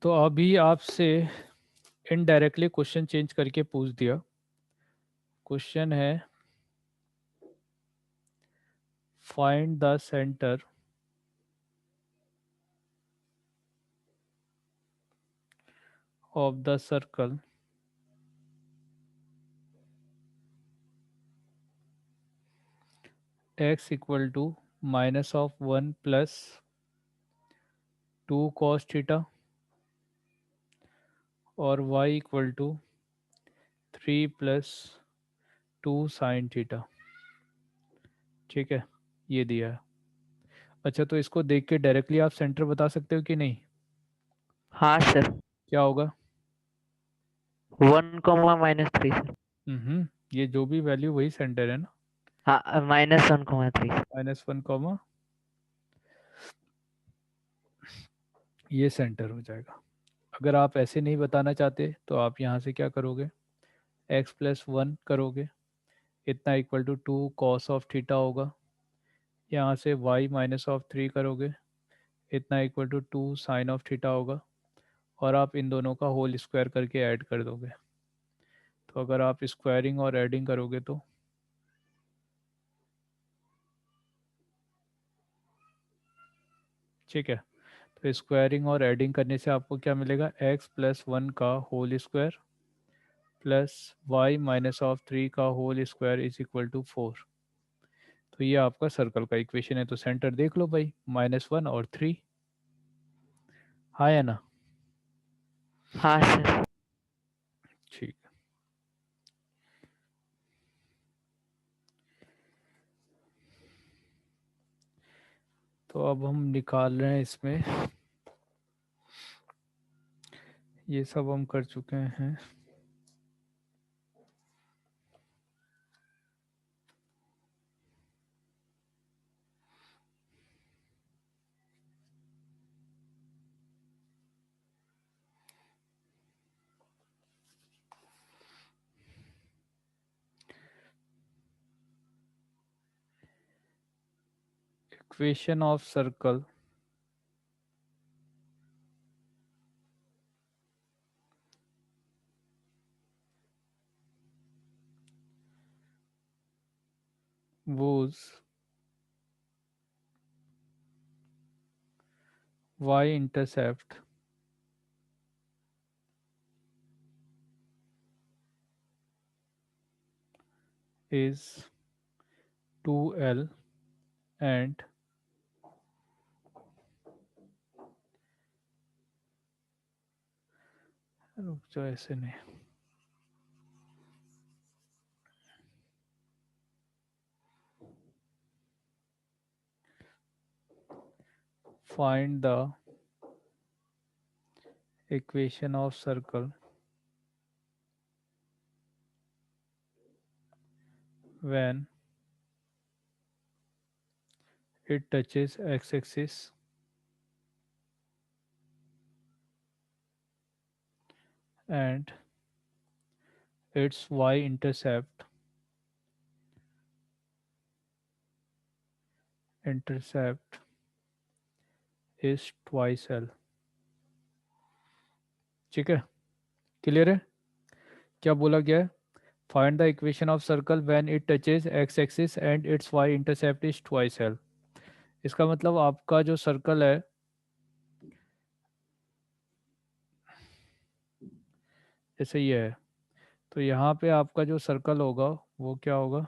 तो अभी आपसे इनडायरेक्टली क्वेश्चन चेंज करके पूछ दिया। क्वेश्चन है find the centre of the circle x equal to minus of 1 plus 2 cos theta और y equal to 3 plus 2 sine theta. ठीक है, ये दिया है। अच्छा, तो इसको देख के डायरेक्टली आप सेंटर बता सकते हो कि नहीं? हाँ सर। क्या होगा? 1, -3 सर। ये जो भी वैल्यू वही सेंटर है ना। हाँ, -1, -3। -1, ये सेंटर हो जाएगा। अगर आप ऐसे नहीं बताना चाहते तो आप यहाँ से क्या करोगे, x+1 करोगे, इतना = 2 cos ऑफ थीटा होगा। यहाँ से y-3 करोगे, इतना =2 साइन ऑफ थीटा होगा। और आप इन दोनों का होल स्क्वायर करके ऐड कर दोगे। तो अगर आप स्क्वायरिंग और एडिंग करोगे तो ठीक है, तो स्क्वायरिंग और एडिंग करने से आपको क्या मिलेगा, x+1 का होल स्क्वायर प्लस y-3 का होल स्क्वायर = 4। तो ये आपका सर्कल का इक्वेशन है। तो सेंटर देख लो भाई, -1 और 3। हाँ या ना? हाँ सर। ठीक है। तो अब हम निकाल रहे हैं इसमें, ये सब हम कर चुके हैं। Equation of circle whose y-intercept is 2l and रुक जाओ, ऐसे नहीं, find the equation of circle when it touches x-axis and its y-intercept is twice l। ठीक है, क्लियर है? क्या बोला गया है? Find the equation of circle when it touches X axis and its Y intercept is twice L. इसका मतलब आपका जो सर्कल है, जैसे ये है, तो यहाँ पे आपका जो सर्कल होगा वो क्या होगा,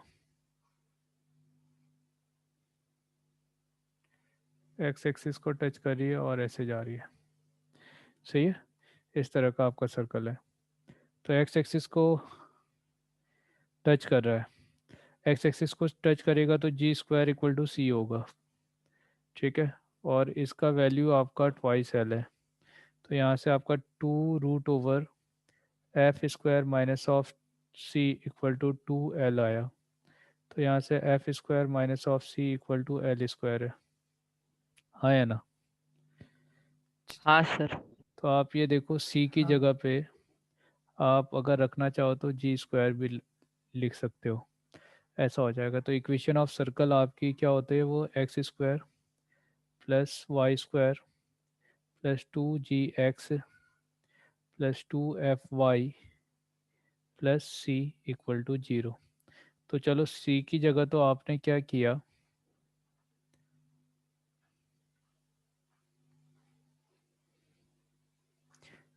एक्स एक्सिस को टच कर रही है और ऐसे जा रही है। सही है, इस तरह का आपका सर्कल है। तो एक्स एक्सिस को टच कर रहा है, एक्स एक्सिस को टच करेगा तो g² = c होगा। ठीक है, और इसका वैल्यू आपका ट्वाइस एल है। तो यहाँ से आपका 2√f² - (c) = 2l आया। तो यहाँ से f² - (c) = l² है। हाँ या ना? हाँ सर। तो आप ये देखो, c की जगह पे आप अगर रखना चाहो तो g² भी लिख सकते हो, ऐसा हो जाएगा। तो इक्वेशन ऑफ सर्कल आपकी क्या होती है, वो x² + y² + 2gx + 2fy + c = 0। तो चलो, c की जगह तो आपने क्या किया,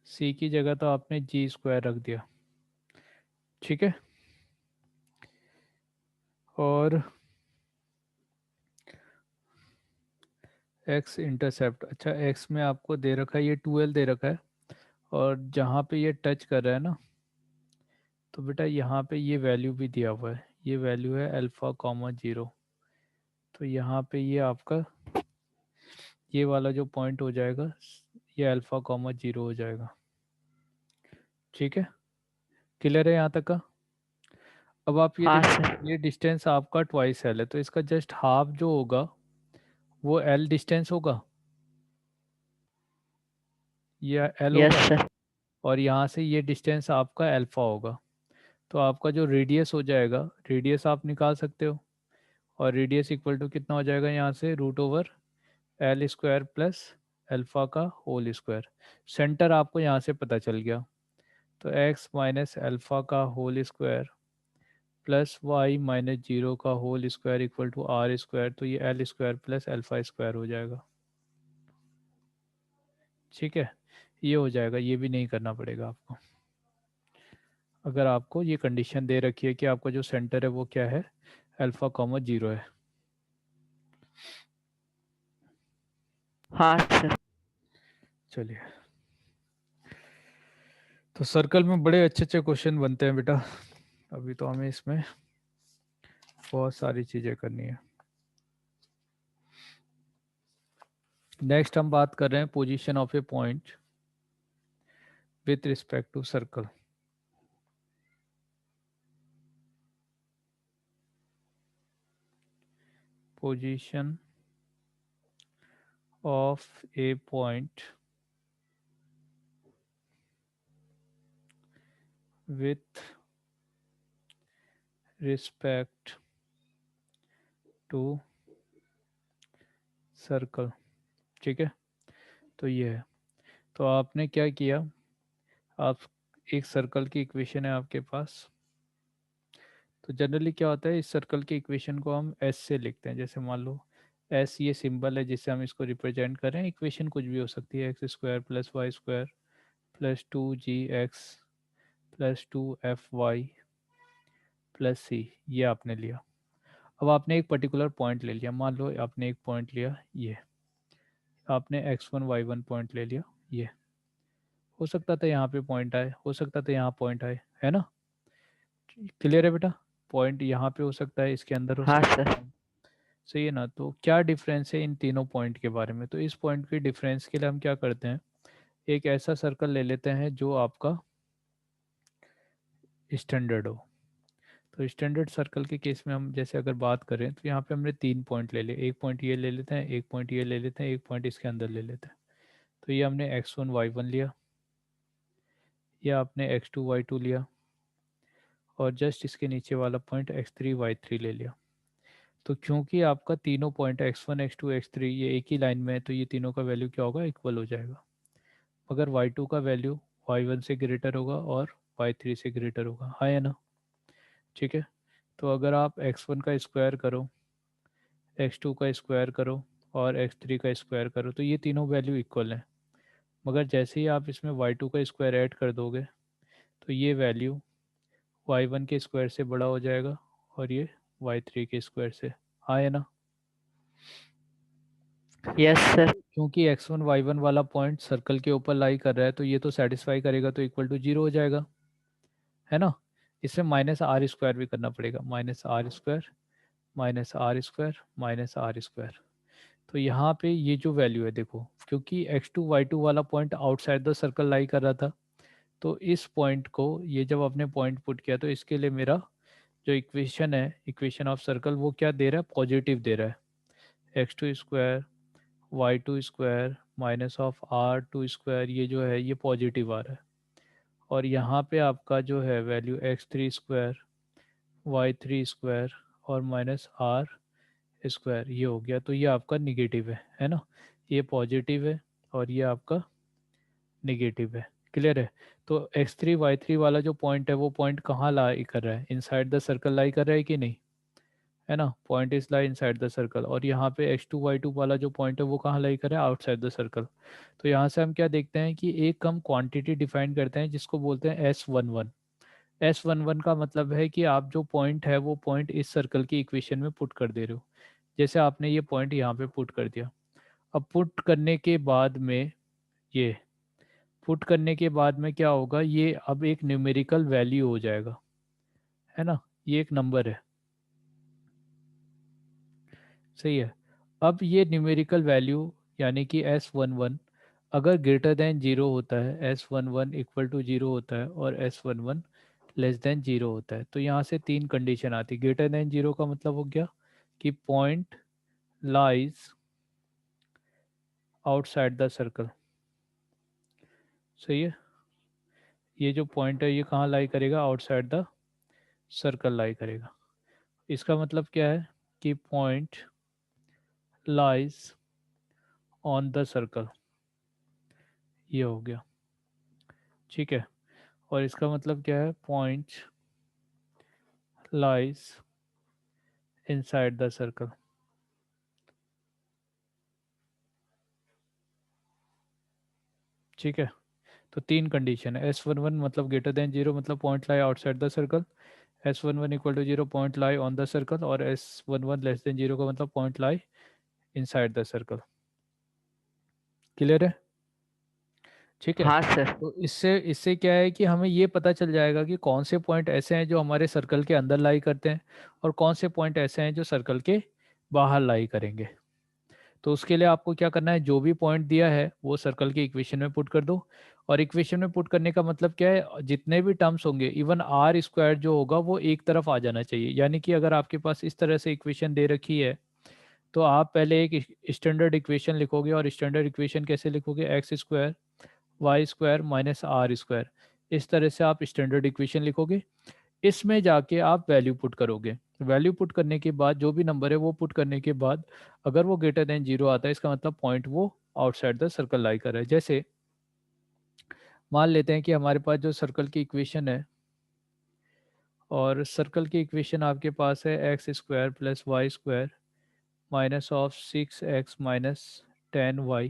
c की जगह तो आपने g² रख दिया। ठीक है, और x इंटरसेप्ट, अच्छा x में आपको दे रखा है, ये 2l दे रखा है, और जहाँ पे ये टच कर रहा है ना, तो बेटा यहाँ पे ये वैल्यू भी दिया हुआ है, ये वैल्यू है अल्फा कॉमा 0। तो यहाँ पे ये आपका ये वाला जो पॉइंट हो जाएगा ये अल्फा कॉमा 0 हो जाएगा। ठीक है, क्लियर है यहाँ तक का? अब आप ये हाँ देखो, सर। ये डिस्टेंस आपका ट्वाइस एल है, तो इसका जस्ट हाफ जो होगा वो एल डिस्टेंस होगा, ये एल यस होगा, सर। और यहाँ से ये डिस्टेंस आपका अल्फा होगा। तो आपका जो रेडियस हो जाएगा, रेडियस आप निकाल सकते हो, और रेडियस इक्वल टू कितना हो जाएगा यहाँ से, root over L square plus alpha का होल स्क्वायर। सेंटर आपको यहाँ से पता चल गया, तो एक्स माइनस अल्फा का whole square plus Y minus 0 का whole square equal to R square. तो ये L square plus alpha square हो जाएगा। ठीक है, ये हो जाएगा, ये भी नहीं करना पड़ेगा आपको। अगर आपको ये कंडीशन दे रखी है कि आपका जो सेंटर है वो क्या है, अल्फा कॉमा 0 है। हाँ सर। चलिए, तो सर्कल में बड़े अच्छे अच्छे क्वेश्चन बनते हैं बेटा। अभी तो हमें इसमें बहुत सारी चीज़ें करनी है। नेक्स्ट हम बात कर रहे हैं position of a point with respect to circle. Position of a point with respect to circle. ठीक है, तो ये है। तो आपने क्या किया, आप एक सर्कल की इक्वेशन है आपके पास। तो जनरली क्या होता है, इस सर्कल की इक्वेशन को हम एस से लिखते हैं। जैसे मान लो एस ये सिंबल है जिससे हम इसको रिप्रेजेंट करें। इक्वेशन कुछ भी हो सकती है, x square plus Y square plus 2gx plus 2fy plus c, ये आपने लिया। अब आपने एक पर्टिकुलर पॉइंट ले लिया, मान लो आपने एक पॉइंट लिया, ये आपने x1 y1 पॉइंट ले लिया। ये हो सकता था यहाँ पे पॉइंट आए, हो सकता था यहाँ पॉइंट आए, है ना? क्लियर है बेटा? पॉइंट यहाँ पे हो सकता है, इसके अंदर हो हाँ सकता सर। है। सही है ना? तो क्या डिफरेंस है इन तीनों पॉइंट के बारे में? तो इस पॉइंट के डिफरेंस के लिए हम क्या करते हैं, एक ऐसा सर्कल ले लेते हैं जो आपका स्टैंडर्ड हो। तो स्टैंडर्ड सर्कल के केस में हम जैसे अगर बात करें, तो यहाँ पे हमने 3 पॉइंट ले लिए। एक पॉइंट ये ले लेते हैं, एक पॉइंट ये ले लेते हैं, एक पॉइंट इसके अंदर ले लेते हैं। तो ये हमने x1 y1 लिया, या आपने x2 y2 लिया, और जस्ट इसके नीचे वाला पॉइंट x3 y3 ले लिया। तो क्योंकि आपका तीनों पॉइंट x1 x2 x3 ये एक ही लाइन में है, तो ये तीनों का वैल्यू क्या होगा, इक्वल हो जाएगा। मगर y2 का वैल्यू y1 से ग्रेटर होगा और y3 से ग्रेटर होगा, हाँ या ना? ठीक है, तो अगर आप x1 का स्क्वायर करो, x2 का स्क्वायर करो और x3 का स्क्वायर करो, तो ये तीनों वैल्यू इक्वल हैं। मगर जैसे ही आप इसमें y2 का स्क्वायर ऐड कर दोगे, तो ये वैल्यू y1 के स्क्वायर से बड़ा हो जाएगा, और ये y3 के स्क्वायर से, हाँ या ना? Yes sir. क्योंकि x1 y1 वाला पॉइंट सर्कल के ऊपर लाई कर रहा है, तो ये तो सेटिस्फाई करेगा, तो इक्वल टू 0 हो जाएगा, है ना? इसमें माइनस आर स्क्वायर भी करना पड़ेगा, minus R square minus R square minus R square. तो यहाँ पे ये जो वैल्यू है देखो, क्योंकि x2 y2 वाला पॉइंट आउटसाइड द सर्कल लाई कर रहा था, तो इस पॉइंट को ये जब आपने पॉइंट पुट किया, तो इसके लिए मेरा जो इक्वेशन है, इक्वेशन ऑफ सर्कल, वो क्या दे रहा है, पॉजिटिव दे रहा है। x2 square y2 square minus of r2 square, ये जो है ये पॉजिटिव आ रहा है। और यहाँ पे आपका जो है value x3 square y3 square और माइनस r स्क्वायर, ये हो गया। तो ये आपका निगेटिव है ना? ये पॉजिटिव है और ये आपका निगेटिव है। क्लियर है? तो x3 y3 वाला जो पॉइंट है, वो पॉइंट कहाँ लाई कर रहा है, इनसाइड द सर्कल लाई कर रहा है कि नहीं, है ना? Point is lie inside the circle. और यहाँ पे x2 y2 वाला जो पॉइंट है वो कहाँ लाई कर रहा है, आउटसाइड द सर्कल। तो यहाँ से हम क्या देखते हैं कि एक हम क्वांटिटी डिफाइन करते हैं जिसको बोलते हैं S11। S11 का मतलब है कि आप जो पॉइंट है वो पॉइंट इस सर्कल की इक्वेशन में पुट कर दे रहे हो। जैसे आपने ये पॉइंट यहाँ पे पुट कर दिया। अब पुट करने के बाद में ये पुट करने के बाद में क्या होगा, ये अब एक न्यूमेरिकल वैल्यू हो जाएगा, है ना, ये एक नंबर है, सही है। अब ये न्यूमेरिकल वैल्यू यानी कि S11 अगर ग्रेटर देन जीरो होता है, S11 इक्वल टू जीरो होता है और S11 लेस देन जीरो होता है, तो यहाँ से तीन कंडीशन आती है। ग्रेटर देन जीरो का मतलब हो गया कि point lies outside the circle, सही है। ये जो पॉइंट है ये कहाँ लाई करेगा, आउटसाइड द सर्कल लाई करेगा। इसका मतलब क्या है कि point lies on the circle, ये हो गया, ठीक है। और इसका मतलब क्या है, point lies inside the circle, ठीक है। तो तीन कंडीशन है, S11 मतलब ग्रेटर देन जीरो मतलब point lie outside the circle, S11 equal to zero point lie on the circle, और S11 लेस देन जीरो का मतलब point lie inside the circle. Clear है, ठीक है। हाँ सर। तो इससे इससे क्या है कि हमें ये पता चल जाएगा कि कौन से पॉइंट ऐसे हैं जो हमारे सर्कल के अंदर लाई करते हैं और कौन से पॉइंट ऐसे हैं जो सर्कल के बाहर लाई करेंगे। तो उसके लिए आपको क्या करना है, जो भी पॉइंट दिया है वो सर्कल के इक्वेशन में पुट कर दो। और इक्वेशन में पुट करने का मतलब क्या है, जितने भी टर्म्स होंगे इवन आर स्क्वायर जो होगा वो एक तरफ आ जाना चाहिए। यानी कि अगर आपके पास इस तरह से इक्वेशन दे रखी है तो आप पहले एक स्टैंडर्ड इक्वेशन लिखोगे, और स्टैंडर्ड इक्वेशन कैसे लिखोगे, X square Y square minus R square, इस तरह से आप स्टैंडर्ड इक्वेशन लिखोगे। इसमें जाके आप वैल्यू पुट करोगे। वैल्यू पुट करने के बाद जो भी नंबर है वो पुट करने के बाद अगर वो ग्रेटर देन जीरो आता है इसका मतलब पॉइंट वो आउटसाइड द सर्कल लाई कर रहा है। जैसे मान लेते हैं कि हमारे पास जो सर्कल की इक्वेशन है, और सर्कल की इक्वेशन आपके पास है x square plus Y square minus of 6x minus 10y,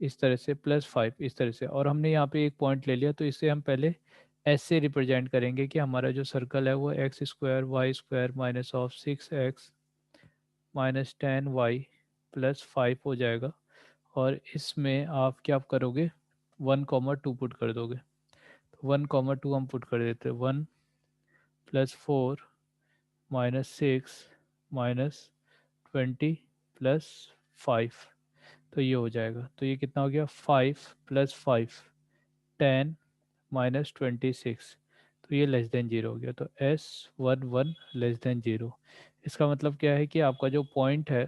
इस तरह से प्लस 5, इस तरह से। और हमने यहाँ पे एक पॉइंट ले लिया तो इससे हम पहले एस से रिप्रेजेंट करेंगे कि हमारा जो सर्कल है वो X square Y square minus of 6x minus 10y plus 5 हो जाएगा। और इसमें आप क्या करोगे, 1,2 पुट कर दोगे। तो 1,2 हम पुट कर देते हैं, 1 प्लस 4 माइनस 6 माइनस 20 प्लस 5, तो ये हो जाएगा। तो ये कितना हो गया, 5 प्लस 5 10 माइनस 26, तो ये लेस देन जीरो हो गया। तो S11 लेस देन जीरो, इसका मतलब क्या है कि आपका जो पॉइंट है,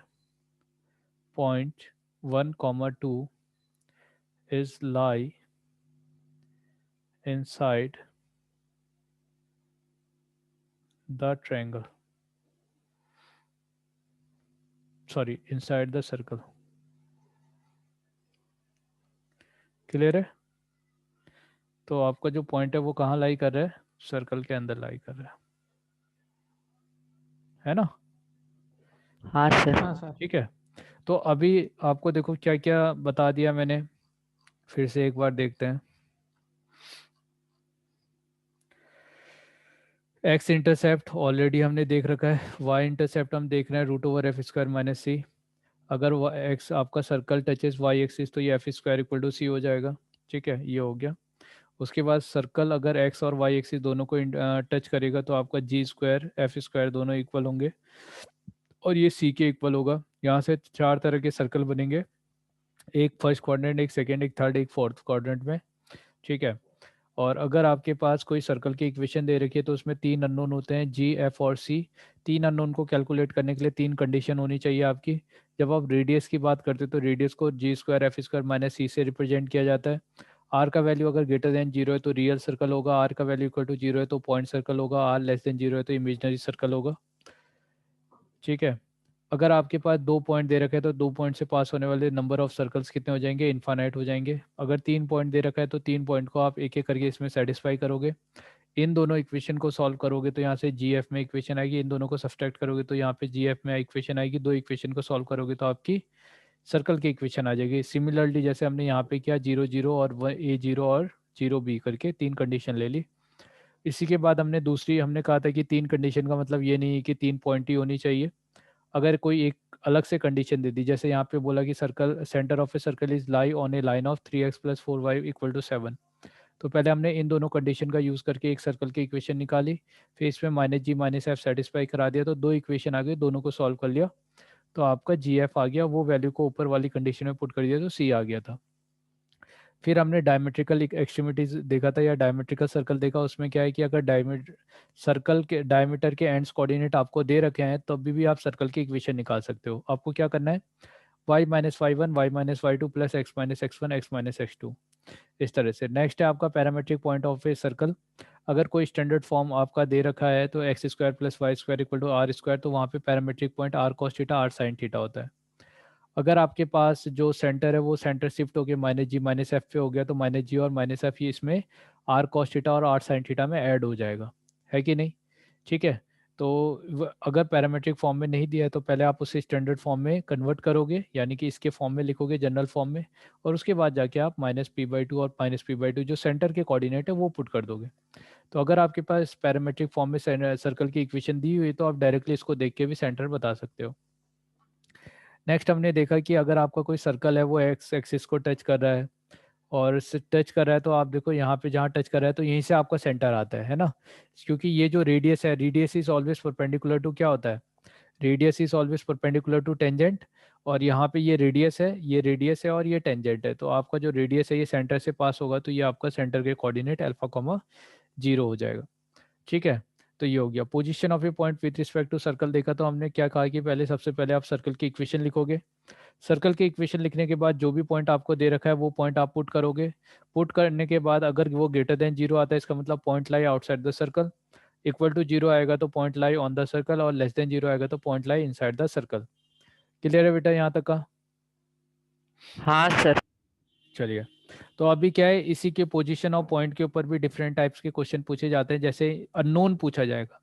point 1,2 is lie inside the triangle, sorry inside the circle. Clear है। तो आपका जो पॉइंट है वो कहाँ लाई कर रहा है, सर्कल के अंदर लाई कर रहा है ना। हाँ सर। हाँ सर। ठीक है। तो अभी आपको देखो क्या क्या बता दिया मैंने, फिर से एक बार देखते हैं। एक्स इंटरसेप्ट ऑलरेडी हमने देख रखा है, वाई इंटरसेप्ट हम देख रहे हैं root over f square minus c. अगर एक्स आपका सर्कल टचेस वाई एक्सिस तो ये f square equal to c हो जाएगा, ठीक है, ये हो गया। उसके बाद सर्कल अगर एक्स और वाई एक्सिस दोनों को टच करेगा तो आपका जी स्क्वायर एफ स्क्वायर दोनों इक्वल होंगे और ये सी के इक्वल होगा। यहाँ से चार तरह के सर्कल बनेंगे, एक फर्स्ट क्वाड्रेंट, एक सेकेंड, एक थर्ड, एक फोर्थ क्वाड्रेंट में, ठीक है। और अगर आपके पास कोई सर्कल की इक्वेशन दे रखी है तो उसमें तीन अननोन होते हैं, जी एफ और सी। तीन अननोन को कैलकुलेट करने के लिए तीन कंडीशन होनी चाहिए आपकी। जब आप रेडियस की बात करते हो तो रेडियस को जी स्क्वायर एफ स्क्वायर माइनस सी से रिप्रेजेंट किया जाता है। आर का वैल्यू अगर ग्रेटर देन जीरो है तो रियल सर्कल होगा, आर का वैल्यू इक्वल टू जीरो है तो पॉइंट सर्कल होगा, आर लेस देन जीरो है तो इमेजनरी सर्कल होगा, ठीक है। अगर आपके पास दो पॉइंट दे रखे हैं तो दो पॉइंट से पास होने वाले नंबर ऑफ सर्कल्स कितने हो जाएंगे, इन्फानाइट हो जाएंगे। अगर तीन पॉइंट दे रखा है तो तीन पॉइंट को आप एक एक करके इसमें सेटिस्फाई करोगे। इन दोनों इक्वेशन को सॉल्व करोगे तो यहाँ से जी एफ में इक्वेशन आएगी, इन दोनों को सब्सट्रैक्ट करोगे तो यहाँ पे जी एफ में इक्वेशन आएगी। दो इक्वेशन को सॉल्व करोगे तो आपकी सर्कल की इक्वेशन आ जाएगी। सिमिलरली जैसे हमने यहाँ पे किया, जीरो जीरो और ए जीरो और जीरो बी करके तीन कंडीशन ले ली। इसी के बाद हमने दूसरी हमने कहा था कि तीन कंडीशन का मतलब ये नहीं है कि तीन पॉइंट ही होनी चाहिए। अगर कोई एक अलग से कंडीशन दे दी, जैसे यहाँ पे बोला कि circle centre of a circle is lie on A line of 3x + 4y = 7। तो पहले हमने इन दोनों कंडीशन का यूज़ करके एक सर्कल की इक्वेशन निकाली, फिर इसमें -g -f सेटिस्फाई करा दिया, तो दो इक्वेशन आ गई, दोनों को सॉल्व कर लिया, तो आपका GF आ गया, वो वैल्यू को ऊपर वाली कंडीशन में पुट कर दिया तो C आ गया था। फिर हमने डायमेट्रिकल एक्सट्रीमिटीज देखा था या डायमेट्रिकल सर्कल देखा, उसमें क्या है कि अगर सर्कल के डायमीटर के एंड्स कोऑर्डिनेट आपको दे रखे हैं तब भी आप सर्कल की इक्वेशन निकाल सकते हो। आपको क्या करना है, y - y1 y - y2 + x - x1 x - x2, इस तरह से। नेक्स्ट है आपका parametric point of a circle. अगर कोई स्टैंडर्ड फॉर्म आपका दे रखा है तो x² + y² = r², तो वहाँ पे parametric point r cos theta r sin theta होता है। अगर आपके पास जो सेंटर है वो सेंटर शिफ्ट हो गया -g -f पे हो गया, तो -g और -f ये इसमें r cos थीटा और r sin थीटा में ऐड हो जाएगा, है कि नहीं? ठीक है। तो अगर पैरामेट्रिक फॉर्म में नहीं दिया है तो पहले आप उसे स्टैंडर्ड फॉर्म में कन्वर्ट करोगे, यानी कि इसके फॉर्म में लिखोगे जनरल फॉर्म में, और उसके बाद जाके आप -p/2 और -p/2 जो सेंटर के कोऑर्डिनेट है वो पुट कर दोगे। तो अगर आपके पास पैरामेट्रिक फॉर्म में सर्कल की इक्वेशन दी हुई है तो आप डायरेक्टली इसको देख के भी सेंटर बता सकते हो। नेक्स्ट हमने देखा कि अगर आपका कोई सर्कल है वो एक्स एक्सिस को टच कर रहा है, और टच कर रहा है तो आप देखो यहाँ पे जहाँ टच कर रहा है तो यहीं से आपका सेंटर आता है ना, क्योंकि ये जो रेडियस है, radius is always perpendicular to क्या होता है, radius is always perpendicular to tangent, और यहाँ पे ये रेडियस है, ये रेडियस है और ये टेंजेंट है, तो आपका जो रेडियस है ये सेंटर से पास होगा, तो ये आपका सेंटर के कोऑर्डिनेट अल्फा, 0 हो जाएगा। ठीक है। तो ये हो गया position of a point with respect to circle. देखा तो हमने क्या कहा कि पहले सबसे पहले आप सर्कल की इक्वेशन लिखोगे, सर्कल की इक्वेशन लिखने के बाद जो भी पॉइंट आपको दे रखा है वो पॉइंट आप पुट करोगे, पुट करने के बाद अगर वो ग्रेटर देन 0 आता है इसका मतलब point lie outside the circle, equal to 0 आएगा तो point lie on the circle, और लेस देन 0 आएगा तो point lie inside the circle. Clear है बेटा यहाँ तक का? हाँ सर। चलिए, तो अभी क्या है, इसी के पोजीशन और पॉइंट के ऊपर भी डिफरेंट टाइप्स के क्वेश्चन पूछे जाते हैं, जैसे अननोन पूछा जाएगा,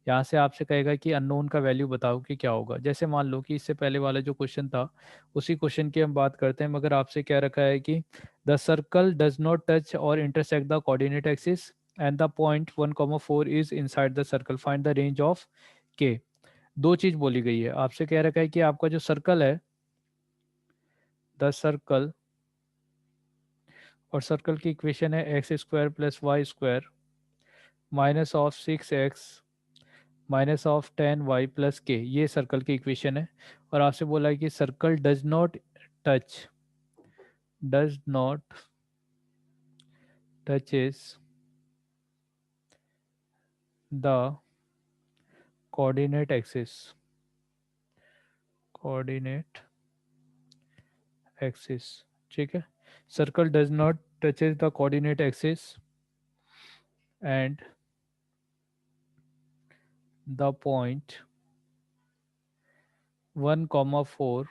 यहाँ से आपसे कहेगा कि अननोन का वैल्यू बताओ कि क्या होगा। जैसे मान लो कि इससे पहले वाला जो क्वेश्चन था उसी क्वेश्चन की हम बात करते हैं, मगर आपसे क्या रखा है कि the circle does not touch और intersect the coordinate axis and the point 1,4 is inside the circle, find the range of k. दो चीज बोली गई है, आपसे कह रखा है कि आपका जो सर्कल है, द सर्कल, और सर्कल की इक्वेशन है x² + y² -6x -10y + k, ये सर्कल की इक्वेशन है। और आपसे बोला है कि circle does not touches the coordinate axis. ठीक है, circle does not touches the coordinate axis and the point 1,4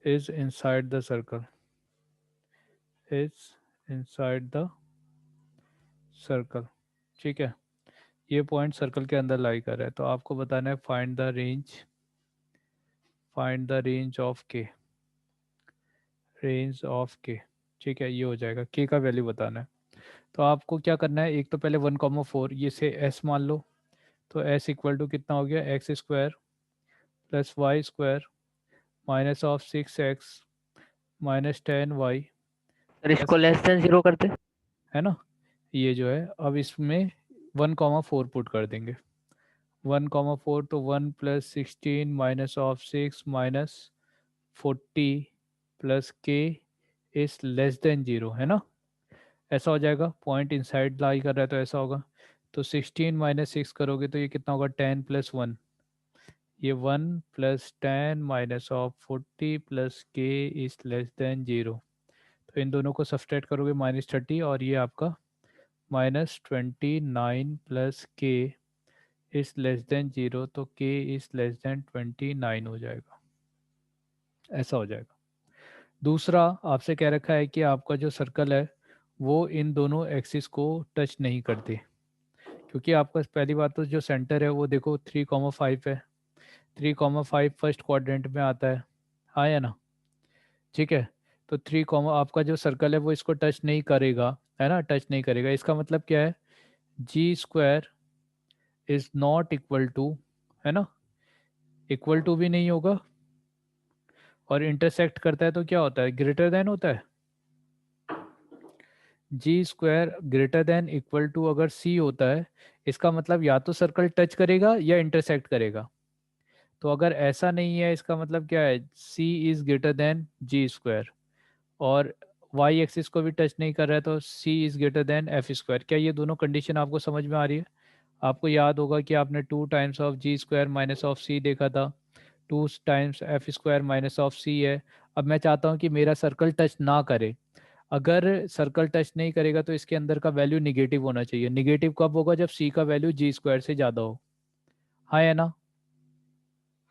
is inside the circle, is inside the circle। ठीक है, ये पॉइंट सर्कल के अंदर लाई कर रहा है, तो आपको बताना है फाइंड द रेंज ऑफ के, रेंज ऑफ के। ठीक है, ये हो जाएगा, के का वैल्यू बताना है। तो आपको क्या करना है, एक तो पहले 1,4 ये से एस मान लो, तो एस इक्वल टू कितना हो गया, x² + y² -6x -10y sir plus, इसको <0 करते। है ना, ये जो है अब इसमें 1,4 पुट कर देंगे, 1,4 तो 1 + 16 -6 -40 + k इज लेस देन 0, है ना, ऐसा हो जाएगा, पॉइंट इनसाइड लाई कर रहा है तो ऐसा होगा। तो 16 - 6 करोगे तो ये कितना होगा, 10 + 1, ये 1 + 10 -40 + k इज लेस देन 0, तो इन दोनों को सब्सट्रैक्ट करोगे -30, और ये आपका -29 + k इज लेस देन 0, तो k इज लेस देन 29 हो जाएगा, ऐसा हो जाएगा। दूसरा आपसे कह रखा है कि आपका जो सर्कल है वो इन दोनों एक्सिस को टच नहीं करते, क्योंकि आपका पहली बात तो जो सेंटर है वो देखो 3,5 है, 3,5 फर्स्ट क्वाड्रेंट में आता है, हाँ या ना? ठीक है, तो आपका जो सर्कल है वो इसको टच नहीं करेगा, है ना, टच नहीं करेगा, इसका मतलब क्या है, g² is not equal to, है ना, इक्वल टू भी नहीं होगा, और इंटरसेक्ट करता है तो क्या होता है, ग्रेटर देन होता है। G square greater than equal to अगर सी होता है, इसका मतलब या तो सर्कल टच करेगा या इंटरसेक्ट करेगा। तो अगर ऐसा नहीं है, इसका मतलब क्या है, c is greater than g square, और वाई एक्सिस को भी टच नहीं कर रहा है, तो c is greater than f square. क्या ये दोनों कंडीशन आपको समझ में आ रही है? आपको याद होगा कि आपने 2 times of g square minus of c देखा था, 2 times f square minus of c है। अब मैं चाहता हूँ कि मेरा सर्कल टच ना करे। अगर सर्कल टच नहीं करेगा तो इसके अंदर का वैल्यू निगेटिव होना चाहिए। निगेटिव कब होगा, जब सी का वैल्यू जी स्क्वायर से ज़्यादा हो। हाँ है ना?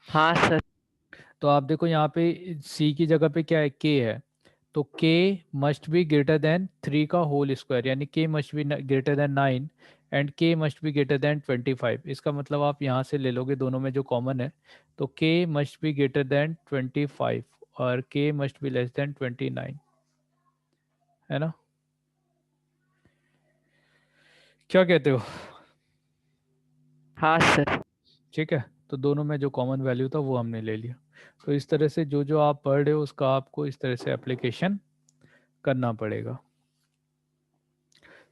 हाँ सर। तो आप देखो यहाँ पे सी की जगह पे क्या है, के है। तो k must be greater than 3 का होल स्क्वायर, यानी k must be greater than 9 and k must be greater than 25। इसका मतलब आप यहाँ से ले लोगे, दोनों में जो कॉमन है, तो k must be greater than 25 और k must be less than 29, है ना? क्या कहते हो? हाँ सर। ठीक है, तो दोनों में जो कॉमन वैल्यू था वो हमने ले लिया। तो इस तरह से जो जो आप पढ़ रहे हो उसका आपको इस तरह से एप्लीकेशन करना पड़ेगा।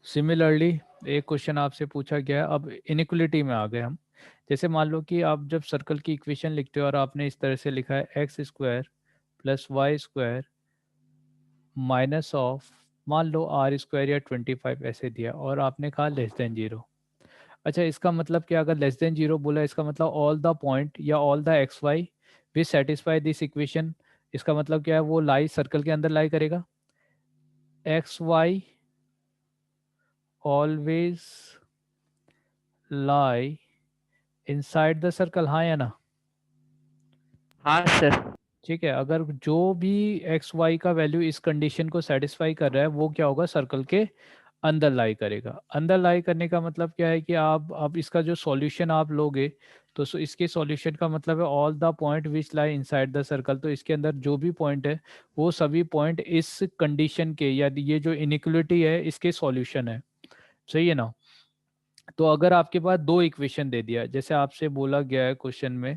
सिमिलरली एक क्वेश्चन आपसे पूछा गया है, अब इनइक्वलिटी में आ गए हम। जैसे मान लो कि आप जब सर्कल की इक्वेशन लिखते हो और आपने इस तरह से लिखा है x square plus Y square minus of, मान लो आर स्क्वायर या 25 ऐसे दिया, और आपने कहा लेस देन जीरो। अच्छा, इसका मतलब क्या, अगर लेस देन जीरो बोला, इसका मतलब ऑल द पॉइंट या all the X Y which satisfy this equation, इसका मतलब क्या है, वो लाई सर्कल के अंदर लाई करेगा। X why always lie inside the circle, हाँ या ना? हाँ सर। ठीक है, अगर जो भी एक्स वाई का वैल्यू इस कंडीशन को सेटिस्फाई कर रहा है, वो क्या होगा, सर्कल के अंदर लाई करेगा। अंदर लाई करने का मतलब क्या है कि आप अब इसका जो सॉल्यूशन आप लोगे, तो इसके सॉल्यूशन का मतलब है all the point which lie inside the circle. तो इसके अंदर जो भी पॉइंट है, वो सभी पॉइंट इस कंडीशन के, या ये जो इनइक्वलिटी है इसके सॉल्यूशन है। सही है ना? तो अगर आपके पास दो इक्वेशन दे दिया, जैसे आपसे बोला गया है क्वेश्चन में,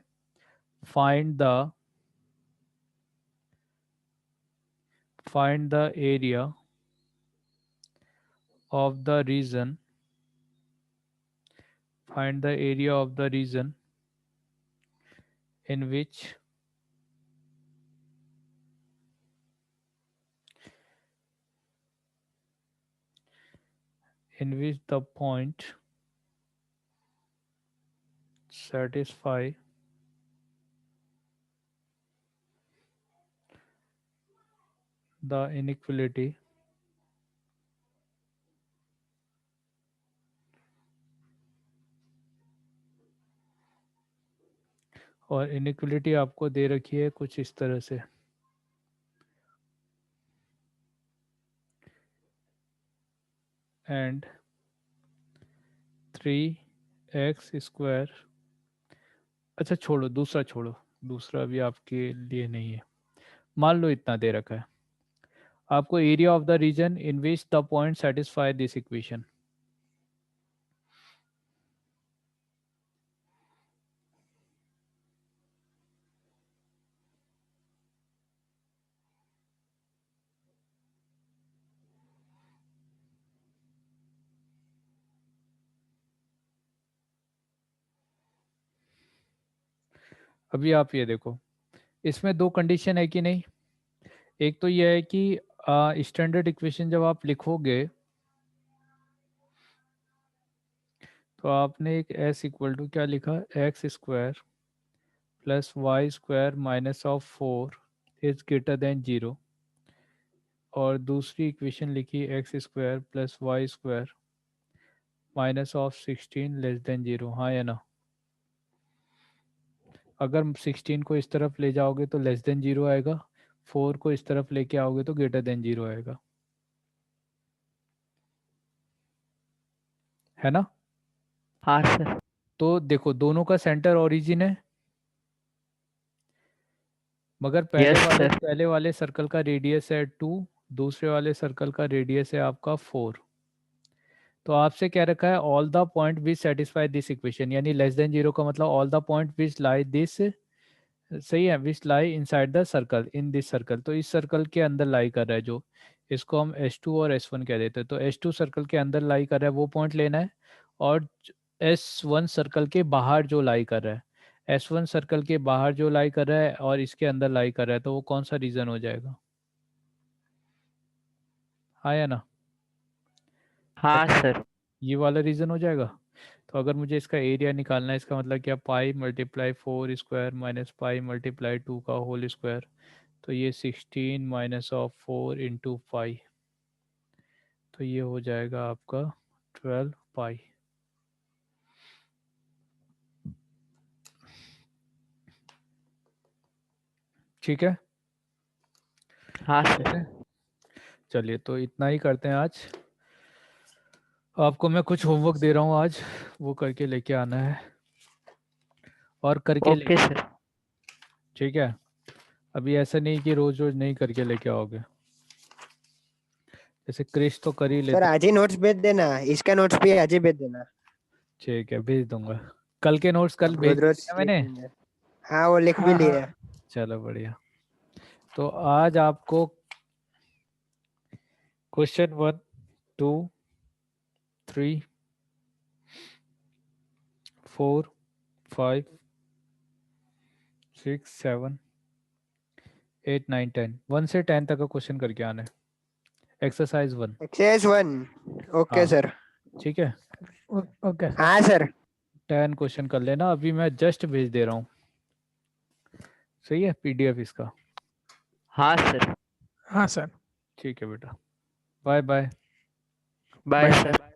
find the area of the region, find the area of the region in which the point satisfy the inequality और इनइक्वलिटी आपको दे रखी है कुछ इस तरह से, एंड 3x²। अच्छा छोड़ो, दूसरा छोड़ो, दूसरा भी आपके लिए नहीं है। मान लो इतना दे रखा है आपको, area of the region in which the point satisfy this equation. अभी आप ये देखो, इसमें दो कंडीशन है कि नहीं। एक तो यह है कि स्टैंडर्ड इक्वेशन जब आप लिखोगे, तो आपने एक s इक्वल टू क्या लिखा, x² plus y² minus of 4 is greater then 0, और दूसरी इक्वेशन लिखी x² plus y² minus of 16 less than 0। हाँ या ना? अगर 16 को इस तरफ ले जाओगे तो लेस देन 0 आएगा, 4 को इस तरफ लेके आओगे तो ग्रेटर देन 0 आएगा, है ना? हाँ सर। तो देखो, दोनों का सेंटर ओरिजिन है, मगर यस सर। पहले वाले सर्कल का रेडियस है 2, दूसरे वाले सर्कल का रेडियस है आपका 4। तो आपसे क्या रखा है, all the point which satisfy this equation, यानी लेस देन 0 का मतलब all the point which lie this सही है, which lie inside the circle in this circle, तो इस सर्कल के अंदर लाई कर रहा है जो, इसको हम S2 और S1 कह देते हैं। तो S2 सर्कल के अंदर लाई कर रहा है वो पॉइंट लेना है, और S1 सर्कल के बाहर जो लाई कर रहा है, S1 सर्कल के बाहर जो लाई कर रहा है और इसके अंदर लाई कर रहा है, तो वो कौन सा रीजन हो जाएगा? हाँ या ना? हाँ सर। ये वाला रीजन हो जाएगा। तो अगर मुझे इसका एरिया निकालना है, इसका मतलब क्या, पाई multiply 4 square minus pi multiply 2 का होल स्क्वायर, तो ये 16 माइनस ऑफ 4 इंटू पाई, तो ये हो जाएगा आपका 12 पाई। ठीक है, हाँ सर। है? चलिए, तो इतना ही करते हैं आज। आपको मैं कुछ होमवर्क दे रहा हूँ आज, वो करके लेके आना है, और करके ओके लेके, सर। ठीक है? अभी ऐसा नहीं कि रोज रोज नहीं करके लेके आओगे, जैसे क्रिश तो कर ही सर लेते। आज ही नोट्स भेज देना, इसका नोट्स भी आज ही भेज देना। ठीक है, भेज दूंगा। कल के नोट्स कल भेज रोज रोज दिए मैंने। लिखेंगे। हाँ वो लिख भी हाँ लिए। हाँ। चलो बढ़िया। तो आज आपको क्वेश्चन 1 2 3 4 5 6 7 8 9 10, 1 से 10 तक का क्वेश्चन करके आना है, एक्सरसाइज 1। एक्सरसाइज 1। ओके हाँ सर। ठीक है, ओके सर। हाँ सर। 10 क्वेश्चन कर लेना, अभी मैं जस्ट भेज दे रहा हूँ। सही है, PDF इसका। हाँ सर। हाँ सर। ठीक है बेटा, बाय बाय। Bye sir.